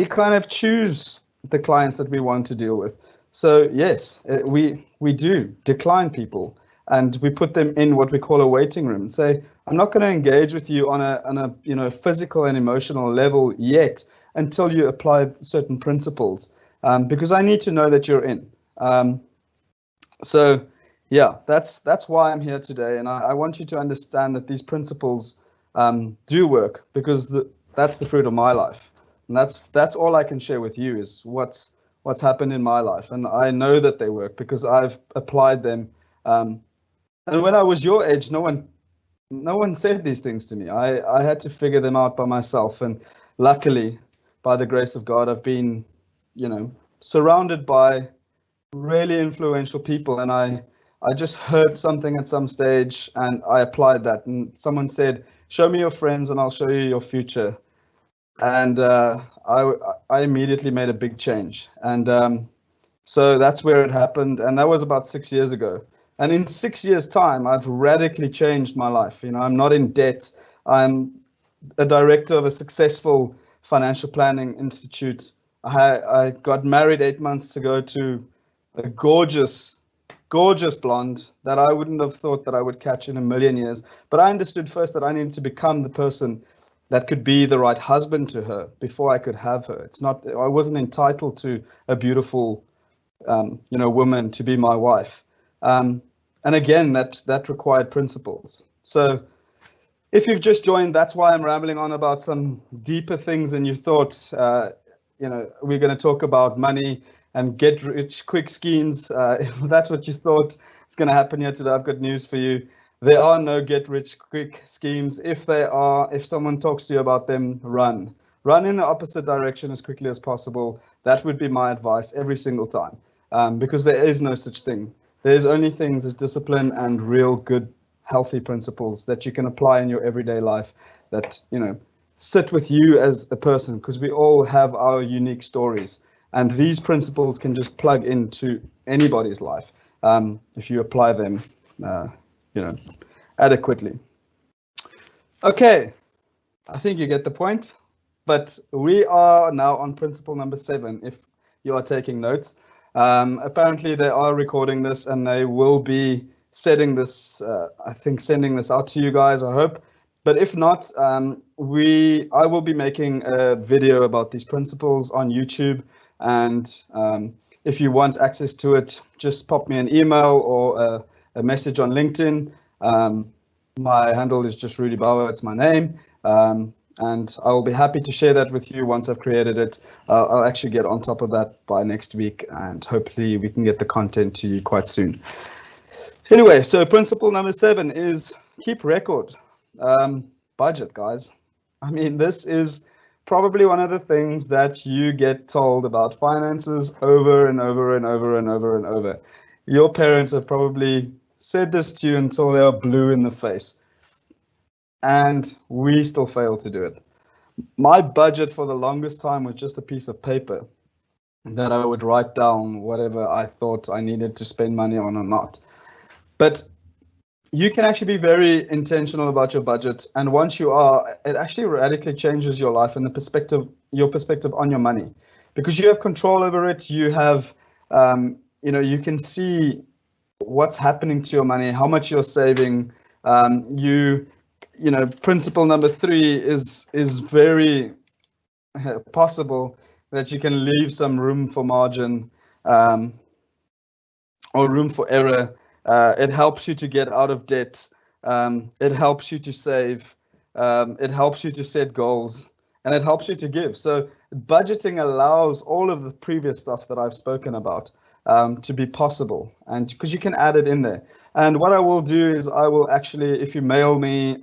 kind of choose the clients that we want to deal with. So yes, we do decline people, and we put them in what we call a waiting room and say, I'm not going to engage with you on a you know, physical and emotional level yet until you apply certain principles, because I need to know that you're in. So yeah, that's why I'm here today, and I want you to understand that these principles do work, because that's the fruit of my life, and that's all I can share with you is what's happened in my life, and I know that they work because I've applied them. And when I was your age, no one said these things to me. I had to figure them out by myself, and luckily, by the grace of God, I've been, you know, surrounded by really influential people, and I just heard something at some stage and I applied that, and someone said, show me your friends and I'll show you your future. And I immediately made a big change, and So that's where it happened, and that was about 6 years ago. And in 6 years' time, I've radically changed my life. I'm not in debt. I'm a director of a successful financial planning institute. I got married 8 months ago to a gorgeous blonde that I wouldn't have thought that I would catch in a million years. But I understood first that I needed to become the person that could be the right husband to her before I could have her. I wasn't entitled to a beautiful, woman to be my wife. And again, that required principles. So if you've just joined, that's why I'm rambling on about some deeper things than you thought. We're going to talk about money and get rich quick schemes. If that's what you thought is going to happen here today, I've got news for you. There are no get rich quick schemes. If someone talks to you about them, run in the opposite direction as quickly as possible. That would be my advice every single time, because there is no such thing. There's only things as discipline and real good, healthy principles that you can apply in your everyday life that, sit with you as a person, because we all have our unique stories. And these principles can just plug into anybody's life if you apply them, adequately. Okay, I think you get the point. But we are now on principle number 7, if you are taking notes. Apparently, they are recording this and they will be setting this, sending this out to you guys, I hope. But if not, I will be making a video about these principles on YouTube. And if you want access to it, just pop me an email or a message on LinkedIn. My handle is just Rudi Bouwer, it's my name. And I will be happy to share that with you once I've created it. I'll actually get on top of that by next week, and hopefully we can get the content to you quite soon. Anyway, so principle number 7 is keep record. Budget, guys. I mean, this is probably one of the things that you get told about finances over and over and over and over and over. Your parents have probably said this to you until they are blue in the face. And we still fail to do it. My budget for the longest time was just a piece of paper that I would write down whatever I thought I needed to spend money on or not. But you can actually be very intentional about your budget, and once you are, it actually radically changes your life and your perspective on your money, because you have control over it. You have, you can see what's happening to your money, how much you're saving. Principle number 3 is very possible that you can leave some room for margin or room for error. It helps you to get out of debt. It helps you to save. It helps you to set goals, and it helps you to give. So budgeting allows all of the previous stuff that I've spoken about to be possible, and because you can add it in there. And what I will do is I will actually, if you mail me,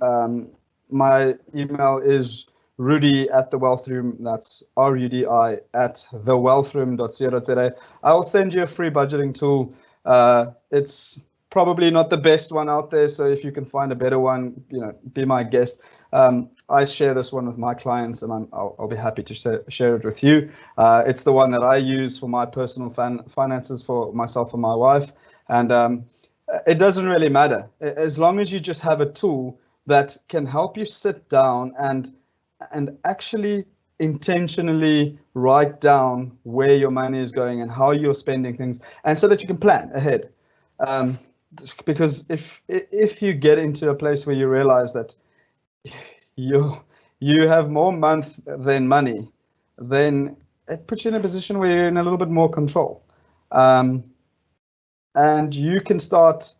my email is Rudi@thewealthroom. That's RUDI@thewealthroom.co.za. I'll send you a free budgeting tool. It's probably not the best one out there, so if you can find a better one, be my guest. I share this one with my clients, and I'll be happy to share it with you. It's the one that I use for my personal finances for myself and my wife, and it doesn't really matter as long as you just have a tool that can help you sit down and actually intentionally write down where your money is going and how you're spending things, and so that you can plan ahead. Because if you get into a place where you realize that you have more month than money, then it puts you in a position where you're in a little bit more control, and you can start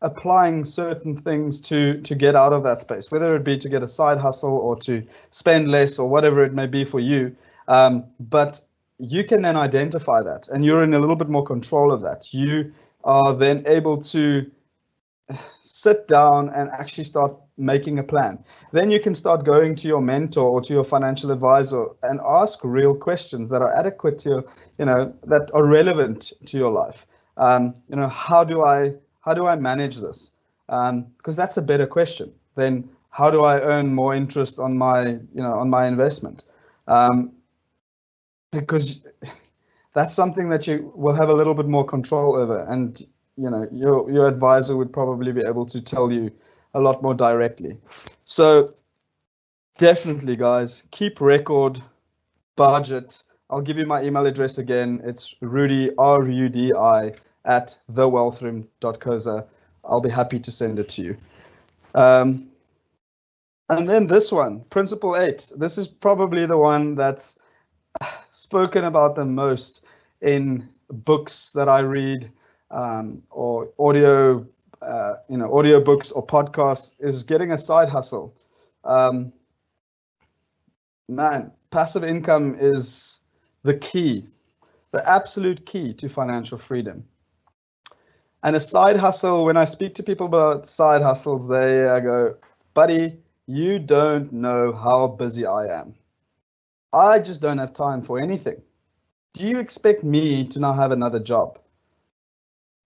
applying certain things to get out of that space, whether it be to get a side hustle or to spend less or whatever it may be for you. But you can then identify that, and you're in a little bit more control of that. You are then able to sit down and actually start making a plan. Then you can start going to your mentor or to your financial advisor and ask real questions that are adequate to that are relevant to your life. How do I manage this? Because that's a better question than how do I earn more interest on my investment? Because that's something that you will have a little bit more control over, and your advisor would probably be able to tell you a lot more directly. So definitely, guys, keep record, budget. I'll give you my email address again. It's Rudi, RUDI, @thewealthroom.co.za. I'll be happy to send it to you. And then this one, Principle 8. This is probably the one that's spoken about the most in books that I read, or audio, audio books or podcasts, is getting a side hustle. Man, passive income is the key, the absolute key to financial freedom. And a side hustle, when I speak to people about side hustles, they go, buddy, you don't know how busy I am. I just don't have time for anything. Do you expect me to now have another job?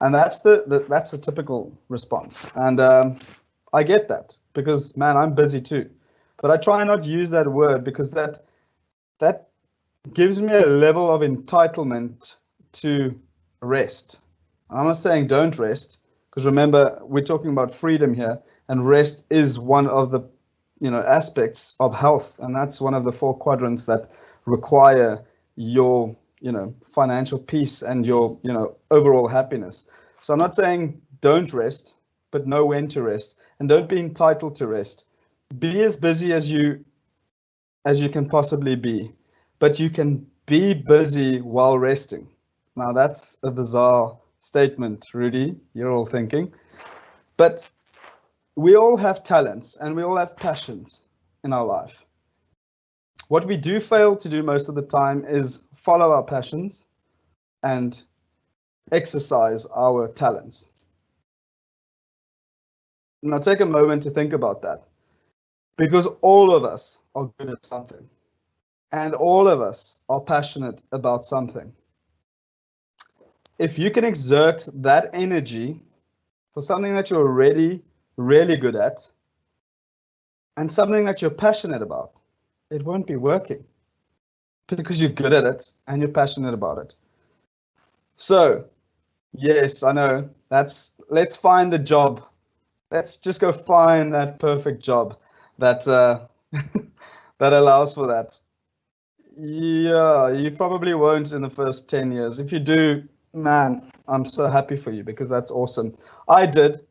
And that's the typical response. And I get that, because, man, I'm busy too. But I try not to use that word, because that gives me a level of entitlement to rest. I'm not saying don't rest, because remember, we're talking about freedom here, and rest is one of the aspects of health, and that's one of the 4 quadrants that require your financial peace and your overall happiness. So I'm not saying don't rest, but know when to rest, and don't be entitled to rest. Be as busy as you can possibly be, but you can be busy while resting. Now that's a bizarre statement, Rudi, you're all thinking, but we all have talents and we all have passions in our life. What we do fail to do most of the time is follow our passions and exercise our talents. Now take a moment to think about that, because all of us are good at something, and all of us are passionate about something. If you can exert that energy for something that you're already really good at and something that you're passionate about, it won't be working, because you're good at it and you're passionate about it. So yes, I know, let's find the job. Let's just go find that perfect job that that allows for that. Yeah, you probably won't in the first 10 years. If you do, man, I'm so happy for you, because that's awesome. I did,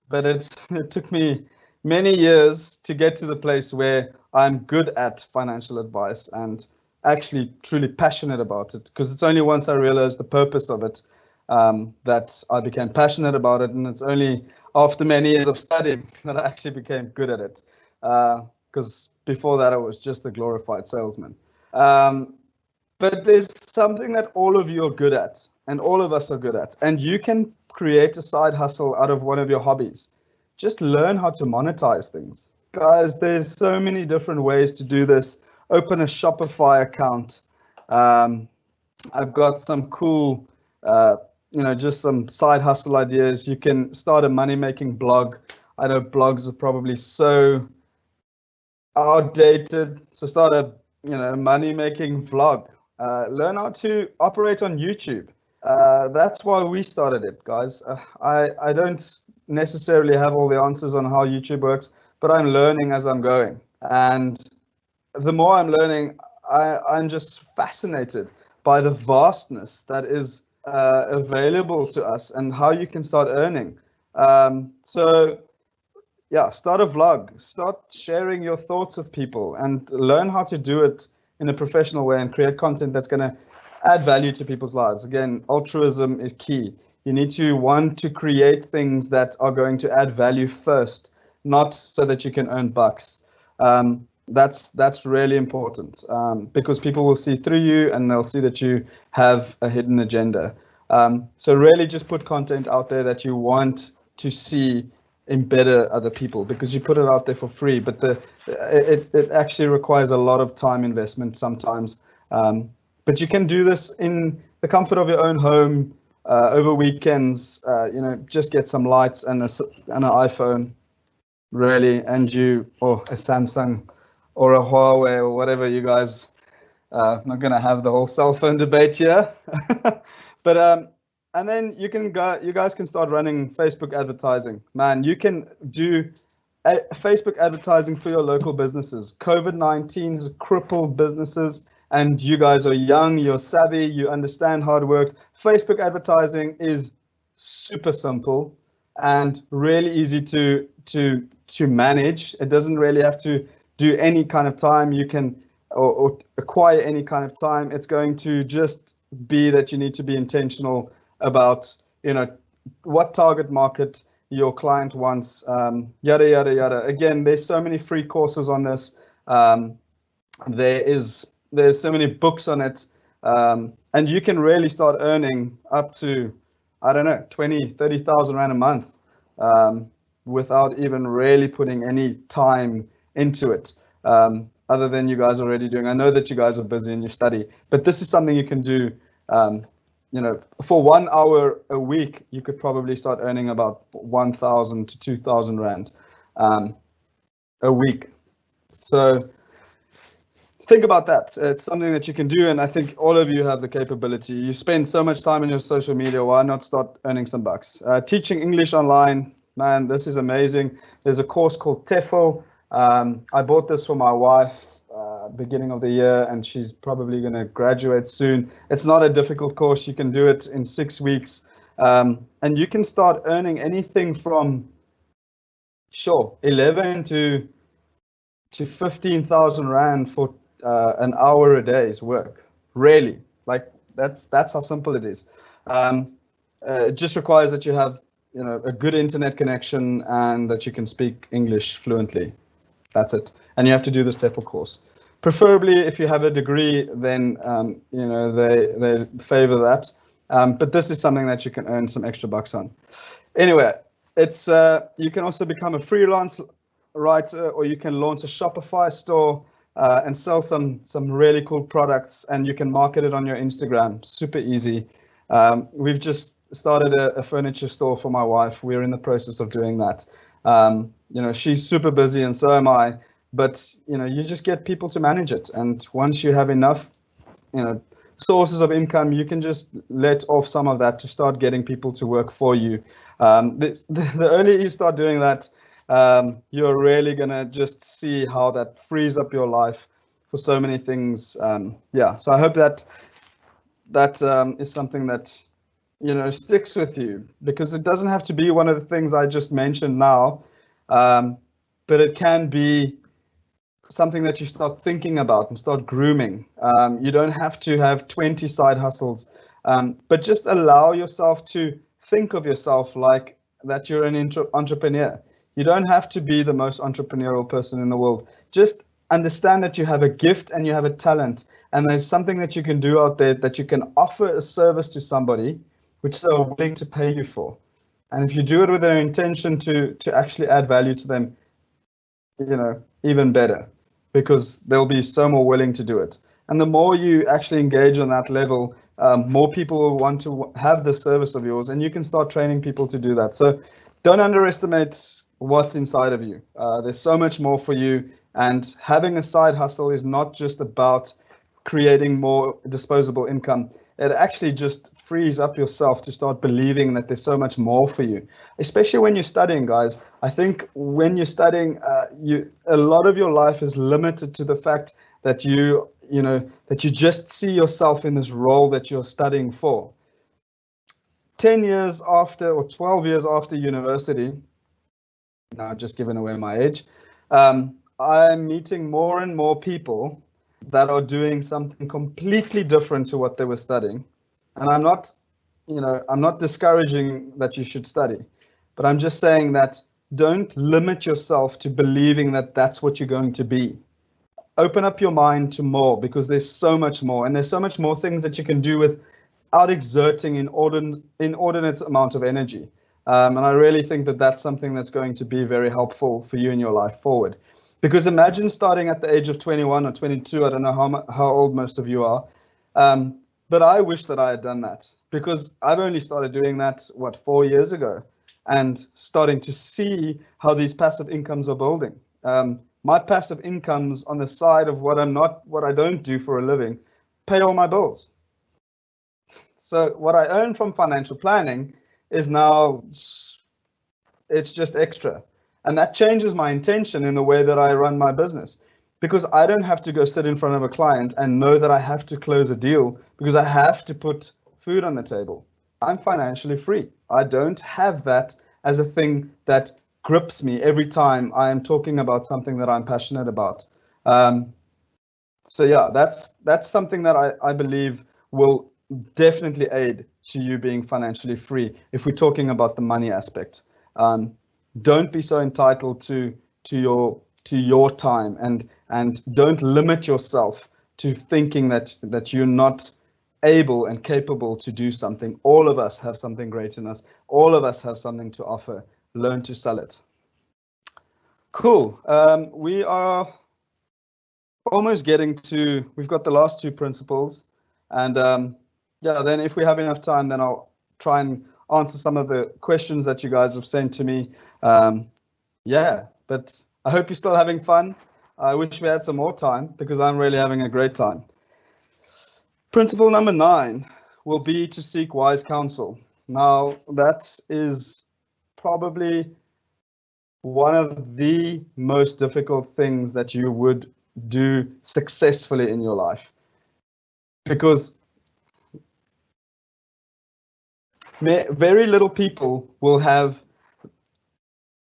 but it took me many years to get to the place where I'm good at financial advice and actually truly passionate about it, because it's only once I realized the purpose of it that I became passionate about it, and it's only after many years of studying that I actually became good at it, because before that I was just a glorified salesman. But there's something that all of you are good at, and all of us are good at, and you can create a side hustle out of one of your hobbies. Just learn how to monetize things. Guys, there's so many different ways to do this. Open a Shopify account. I've got some cool, just some side hustle ideas. You can start a money-making blog. I know blogs are probably so outdated, so start a money-making vlog. Learn how to operate on YouTube. That's why we started it, guys. I don't necessarily have all the answers on how YouTube works, but I'm learning as I'm going. And the more I'm learning, I'm just fascinated by the vastness that is available to us and how you can start earning. So yeah, start a vlog, start sharing your thoughts with people, and learn how to do it in a professional way and create content that's going to add value to people's lives. Again, altruism is key. You need to want to create things that are going to add value first, not so that you can earn bucks. That's really important, because people will see through you and they'll see that you have a hidden agenda. So really just put content out there that you want to see embetter other people, because you put it out there for free, but it actually requires a lot of time investment sometimes. But you can do this in the comfort of your own home, over weekends. Just get some lights and an iPhone, really, and or a Samsung or a Huawei or whatever you guys I'm not going to have the whole cell phone debate here. But and then you guys can start running Facebook advertising. Man, you can do Facebook advertising for your local businesses. COVID-19 has crippled businesses, and you guys are young, you're savvy, you understand how it works. Facebook advertising is super simple and really easy to manage. It doesn't really have to do any kind of time. You can or acquire any kind of time. It's going to just be that you need to be intentional about, what target market your client wants, yada, yada, yada. Again, there's so many free courses on this. There's so many books on it. And you can really start earning up to, I don't know, 20, 30,000 Rand a month without even really putting any time into it. Other than you guys already doing. I know that you guys are busy in your study, but this is something you can do. For 1 hour a week, you could probably start earning about 1,000 to 2,000 Rand a week. So think about that. It's something that you can do, and I think all of you have the capability. You spend so much time on your social media, why not start earning some bucks? Teaching English online, man, this is amazing. There's a course called TEFL. I bought this for my wife beginning of the year, and she's probably going to graduate soon. It's not a difficult course. You can do it in 6 weeks, and you can start earning anything from 11 to 15,000 Rand for an hour a day's work. Really, like that's how simple it is. It just requires that you have a good internet connection and that you can speak English fluently. That's it. And you have to do this TEFL course. Preferably, if you have a degree, then they favor that. But this is something that you can earn some extra bucks on. Anyway, it's you can also become a freelance writer, or you can launch a Shopify store and sell some really cool products, and you can market it on your Instagram. Super easy. We've just started a furniture store for my wife. We're in the process of doing that. She's super busy, and so am I. But you just get people to manage it, and once you have enough, sources of income, you can just let off some of that to start getting people to work for you. The earlier you start doing that, you're really gonna just see how that frees up your life for so many things. So I hope that is something that sticks with you, because it doesn't have to be one of the things I just mentioned now, but it can be something that you start thinking about and start grooming. You don't have to have 20 side hustles, but just allow yourself to think of yourself like that you're an entrepreneur. You don't have to be the most entrepreneurial person in the world. Just understand that you have a gift and you have a talent, and there's something that you can do out there that you can offer a service to somebody which they're willing to pay you for. And if you do it with an intention to actually add value to them, even better, because they'll be so more willing to do it. And the more you actually engage on that level, more people will want to have the service of yours, and you can start training people to do that. So don't underestimate what's inside of you. There's so much more for you, and having a side hustle is not just about creating more disposable income. It actually just frees up yourself to start believing that there's so much more for you, especially when you're studying, guys. I think when you're studying, a lot of your life is limited to the fact that you just see yourself in this role that you're studying for. 10 years after, or 12 years after university, now just giving away my age, I'm meeting more and more people that are doing something completely different to what they were studying. And I'm not discouraging that you should study, but I'm just saying that don't limit yourself to believing that that's what you're going to be. Open up your mind to more, because there's so much more, and there's so much more things that you can do without exerting inordinate amount of energy. And I really think that that's something that's going to be very helpful for you in your life forward. Because imagine starting at the age of 21 or 22. I don't know how old most of you are. But I wish that I had done that, because I've only started doing that, 4 years ago, and starting to see how these passive incomes are building. My passive incomes on the side of what I don't do for a living, pay all my bills. So what I earn from financial planning is now, it's just extra. And that changes my intention in the way that I run my business, because I don't have to go sit in front of a client and know that I have to close a deal because I have to put food on the table. I'm financially free. I don't have that as a thing that grips me every time I am talking about something that I'm passionate about. So yeah, that's something that I believe will definitely aid to you being financially free if we're talking about the money aspect. Don't be so entitled to your time, and don't limit yourself to thinking that you're not able and capable to do something. All of us have something great in us. All of us have something to offer. Learn to sell it. Cool. We are almost getting to, we've got the last two principles, and yeah, then if we have enough time, then I'll try and answer some of the questions that you guys have sent to me. Yeah, but I hope you're still having fun. I wish we had some more time because I'm really having a great time. Principle number 9 will be to seek wise counsel. Now, that is probably one of the most difficult things that you would do successfully in your life, because very little people will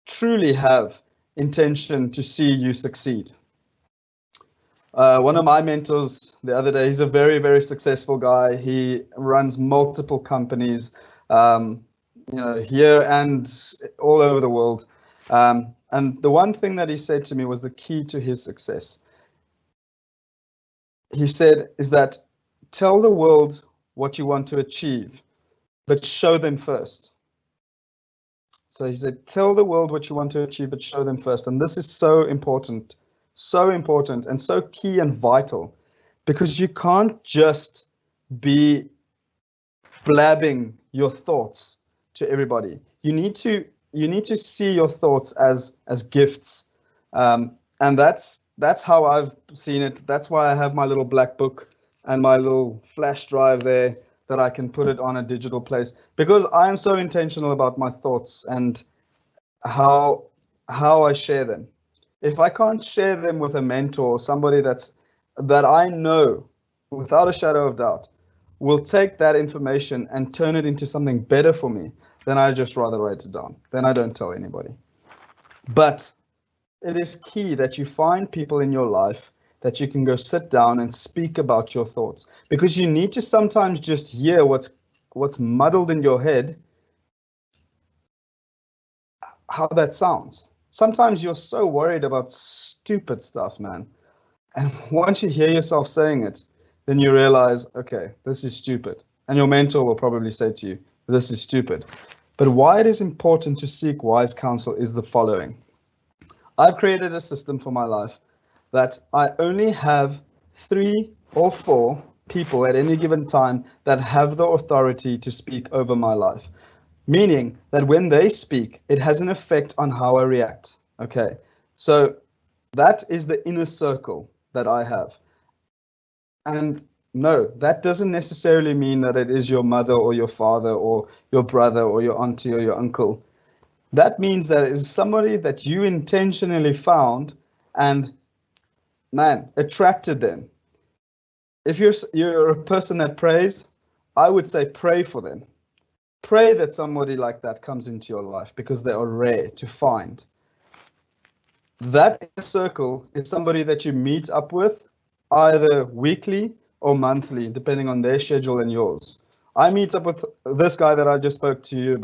truly have intention to see you succeed. One of my mentors the other day, he's a very, very successful guy. He runs multiple companies, here and all over the world. And the one thing that he said to me was the key to his success. He said, is that tell the world what you want to achieve, but show them first. So he said, tell the world what you want to achieve, but show them first. And this is so important and so key and vital, because you can't just be blabbing your thoughts to everybody. You need to see your thoughts as gifts. And that's how I've seen it. That's why I have my little black book and my little flash drive there, that I can put it on a digital place, because I am so intentional about my thoughts and how I share them. If I can't share them with a mentor, somebody that I know without a shadow of doubt will take that information and turn it into something better for me, then I just rather write it down. Then I don't tell anybody. But it is key that you find people in your life that you can go sit down and speak about your thoughts, because you need to sometimes just hear what's muddled in your head, how that sounds. Sometimes you're so worried about stupid stuff, man. And once you hear yourself saying it, then you realize, okay, this is stupid. And your mentor will probably say to you, this is stupid. But why it is important to seek wise counsel is the following. I've created a system for my life that I only have 3 or 4 people at any given time that have the authority to speak over my life. Meaning that when they speak, it has an effect on how I react. Okay, so that is the inner circle that I have. And no, that doesn't necessarily mean that it is your mother or your father or your brother or your auntie or your uncle. That means that it is somebody that you intentionally found and, man, attracted them. If you're a person that prays, I would say pray for them. Pray that somebody like that comes into your life, because they are rare to find. That inner circle is somebody that you meet up with either weekly or monthly, depending on their schedule and yours. I meet up with this guy that I just spoke to you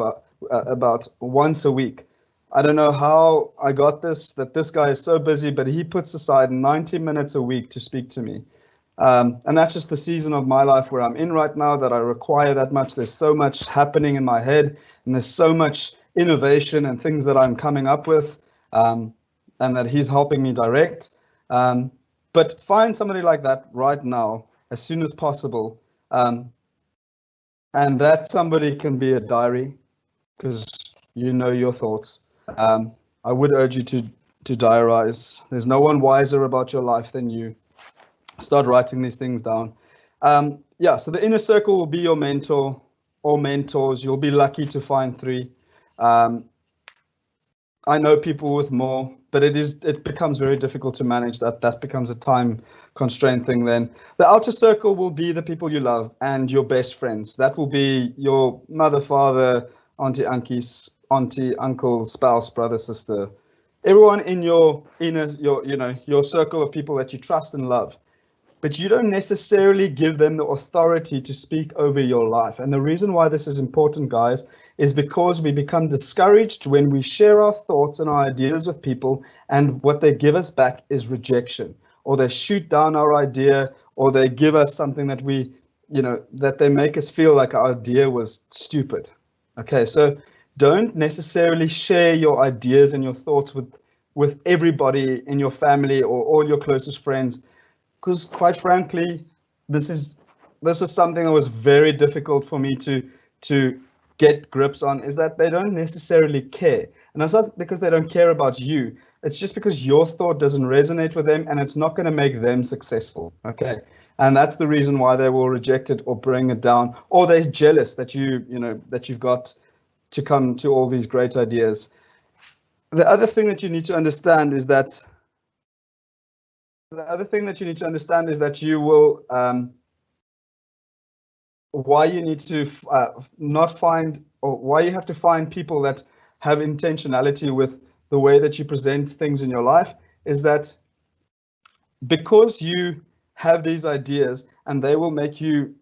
about once a week. I don't know how I got that this guy is so busy, but he puts aside 90 minutes a week to speak to me. And that's just the season of my life where I'm in right now, that I require that much. There's so much happening in my head, and there's so much innovation and things that I'm coming up with, and that he's helping me direct. But find somebody like that right now, as soon as possible. And that somebody can be a diary, because you know your thoughts. I would urge you diarize. There's no one wiser about your life than you. Start writing these things down. Yeah, so the inner circle will be your mentor or mentors. You'll be lucky to find 3. I know people with more, but it becomes very difficult to manage that. That becomes a time constraint thing then. The outer circle will be the people you love and your best friends. That will be your mother, father, auntie, uncle, spouse, brother, sister. Everyone in your your circle of people that you trust and love. But you don't necessarily give them the authority to speak over your life. And the reason why this is important, guys, is because we become discouraged when we share our thoughts and our ideas with people, and what they give us back is rejection, or they shoot down our idea, or they give us something that that they make us feel like our idea was stupid. Okay, so don't necessarily share your ideas and your thoughts with everybody in your family or all your closest friends. Because quite frankly, this is something that was very difficult for me to get grips on, is that they don't necessarily care. And it's not because they don't care about you. It's just because your thought doesn't resonate with them, and it's not going to make them successful. Okay. And that's the reason why they will reject it or bring it down, or they're jealous that you've got to come to all these great ideas. The other thing that you need to understand is that you will why you need to not find, or why you have to find people that have intentionality with the way that you present things in your life, is that because you have these ideas and they will make you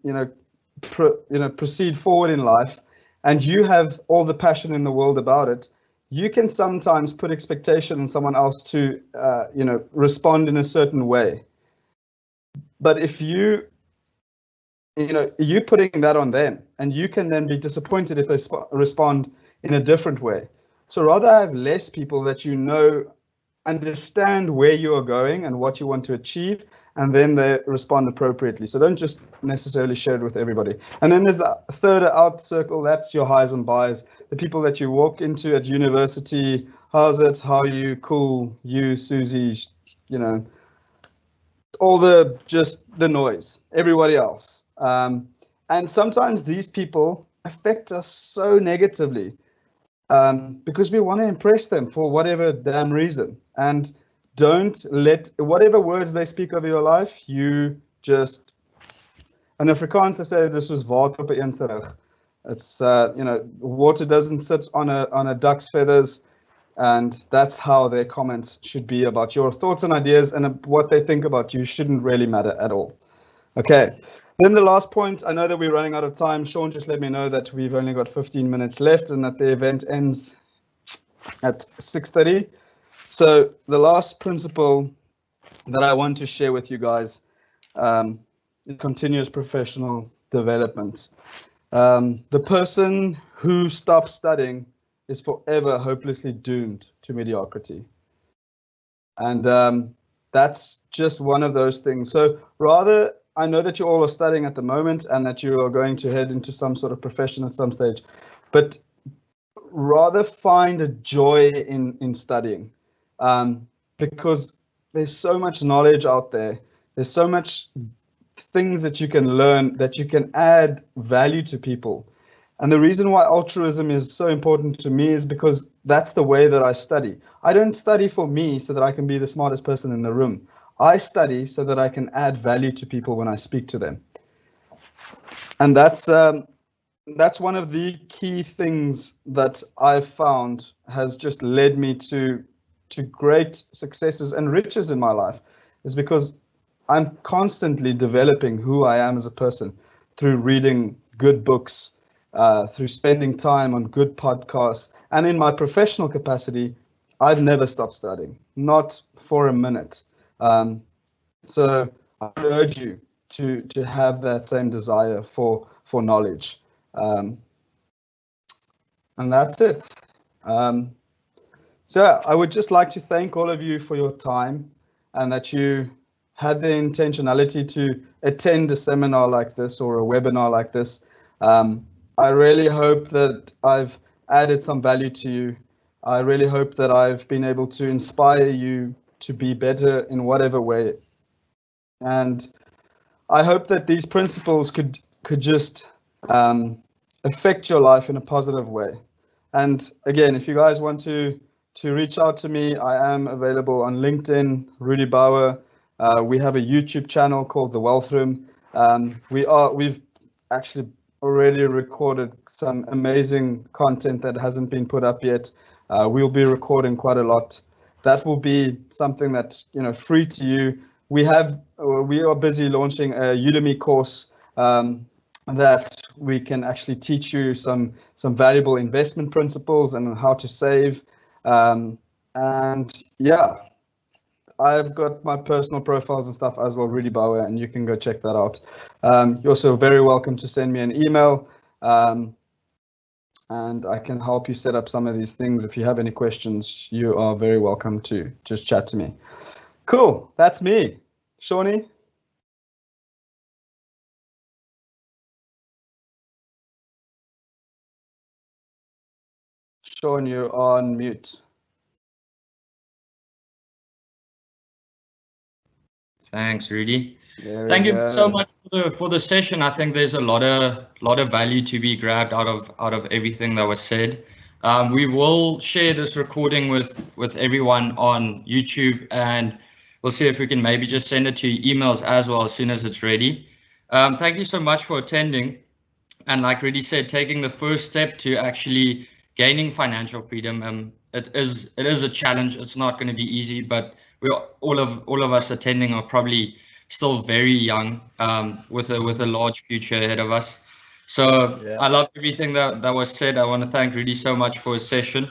proceed forward in life, and you have all the passion in the world about it, you can sometimes put expectation on someone else to respond in a certain way. But if you putting that on them, and you can then be disappointed if they respond in a different way. So rather have less people that understand where you are going and what you want to achieve, and then they respond appropriately. So don't just necessarily share it with everybody. And then there's the third out circle. That's your highs and buys, the people that you walk into at university. How's it? How are you? Cool. You, Susie, all the noise, everybody else. And sometimes these people affect us so negatively because we want to impress them for whatever damn reason. And don't let whatever words they speak over your life, you just. In Afrikaans, they say this was water op 'n een se rug. It's water doesn't sit on a duck's feathers. And that's how their comments should be about your thoughts and ideas, and what they think about you shouldn't really matter at all. Okay. Then the last point, I know that we're running out of time. Sean just let me know that we've only got 15 minutes left and that the event ends at 6:30. So the last principle that I want to share with you guys is continuous professional development. The person who stops studying is forever hopelessly doomed to mediocrity. And that's just one of those things. So rather, I know that you all are studying at the moment and that you are going to head into some sort of profession at some stage, but rather find a joy in studying, because there's so much knowledge out there. There's so much things that you can learn, that you can add value to people. And the reason why altruism is so important to me is because that's the way that I study. I don't study for me so that I can be the smartest person in the room. I study so that I can add value to people when I speak to them. And that's one of the key things that I've found has just led me to great successes and riches in my life, is because I'm constantly developing who I am as a person through reading good books, through spending time on good podcasts, and in my professional capacity, I've never stopped studying, not for a minute. So I urge you to have that same desire for knowledge. And that's it. So I would just like to thank all of you for your time, and that you had the intentionality to attend a seminar like this or a webinar like this. I really hope that I've added some value to you. I really hope that I've been able to inspire you to be better in whatever way. And I hope that these principles could just affect your life in a positive way. And again, if you guys want to reach out to me, I am available on LinkedIn, Rudi Bouwer. We have a YouTube channel called The Wealth Room. We've actually already recorded some amazing content that hasn't been put up yet. We'll be recording quite a lot. That will be something that's free to you. We are busy launching a Udemy course that we can actually teach you some valuable investment principles and how to save. And yeah, I've got my personal profiles and stuff as well, Rudi Bouwer, and you can go check that out. You're also very welcome to send me an email, and I can help you set up some of these things. If you have any questions, you are very welcome to just chat to me. Cool, that's me. Shawnee? Sean, you're on mute. Thanks, Rudi. Thank you so much for the session. I think there's a lot of value to be grabbed out of everything that was said. We will share this recording with everyone on YouTube, and we'll see if we can maybe just send it to your emails as well as soon as it's ready. Thank you so much for attending. And like Rudi said, taking the first step to actually gaining financial freedom. It is a challenge. It's not going to be easy, but all of us attending are probably still very young, with a large future ahead of us. So yeah. I love everything that was said. I want to thank Rudi so much for his session.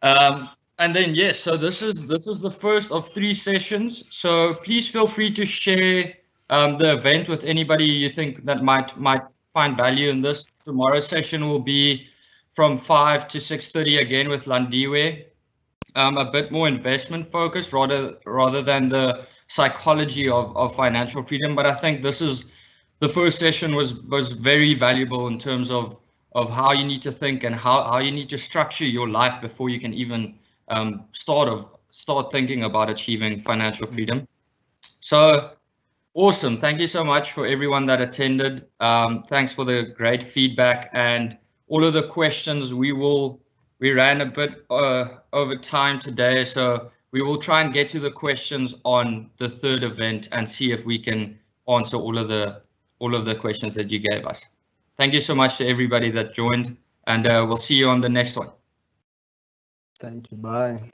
And then yes, so this is the first of 3 sessions. So please feel free to share the event with anybody you think that might find value in this. Tomorrow's session will be from 5 to 6:30 again with Landiwe. A bit more investment focused rather than the psychology of financial freedom. But I think the first session was very valuable in terms of how you need to think and how you need to structure your life before you can even start thinking about achieving financial freedom. So awesome. Thank you so much for everyone that attended. Thanks for the great feedback and all of the questions. We ran a bit over time today, so we will try and get to the questions on the 3rd event and see if we can answer all of the questions that you gave us. Thank you so much to everybody that joined, and we'll see you on the next one. Thank you. Bye.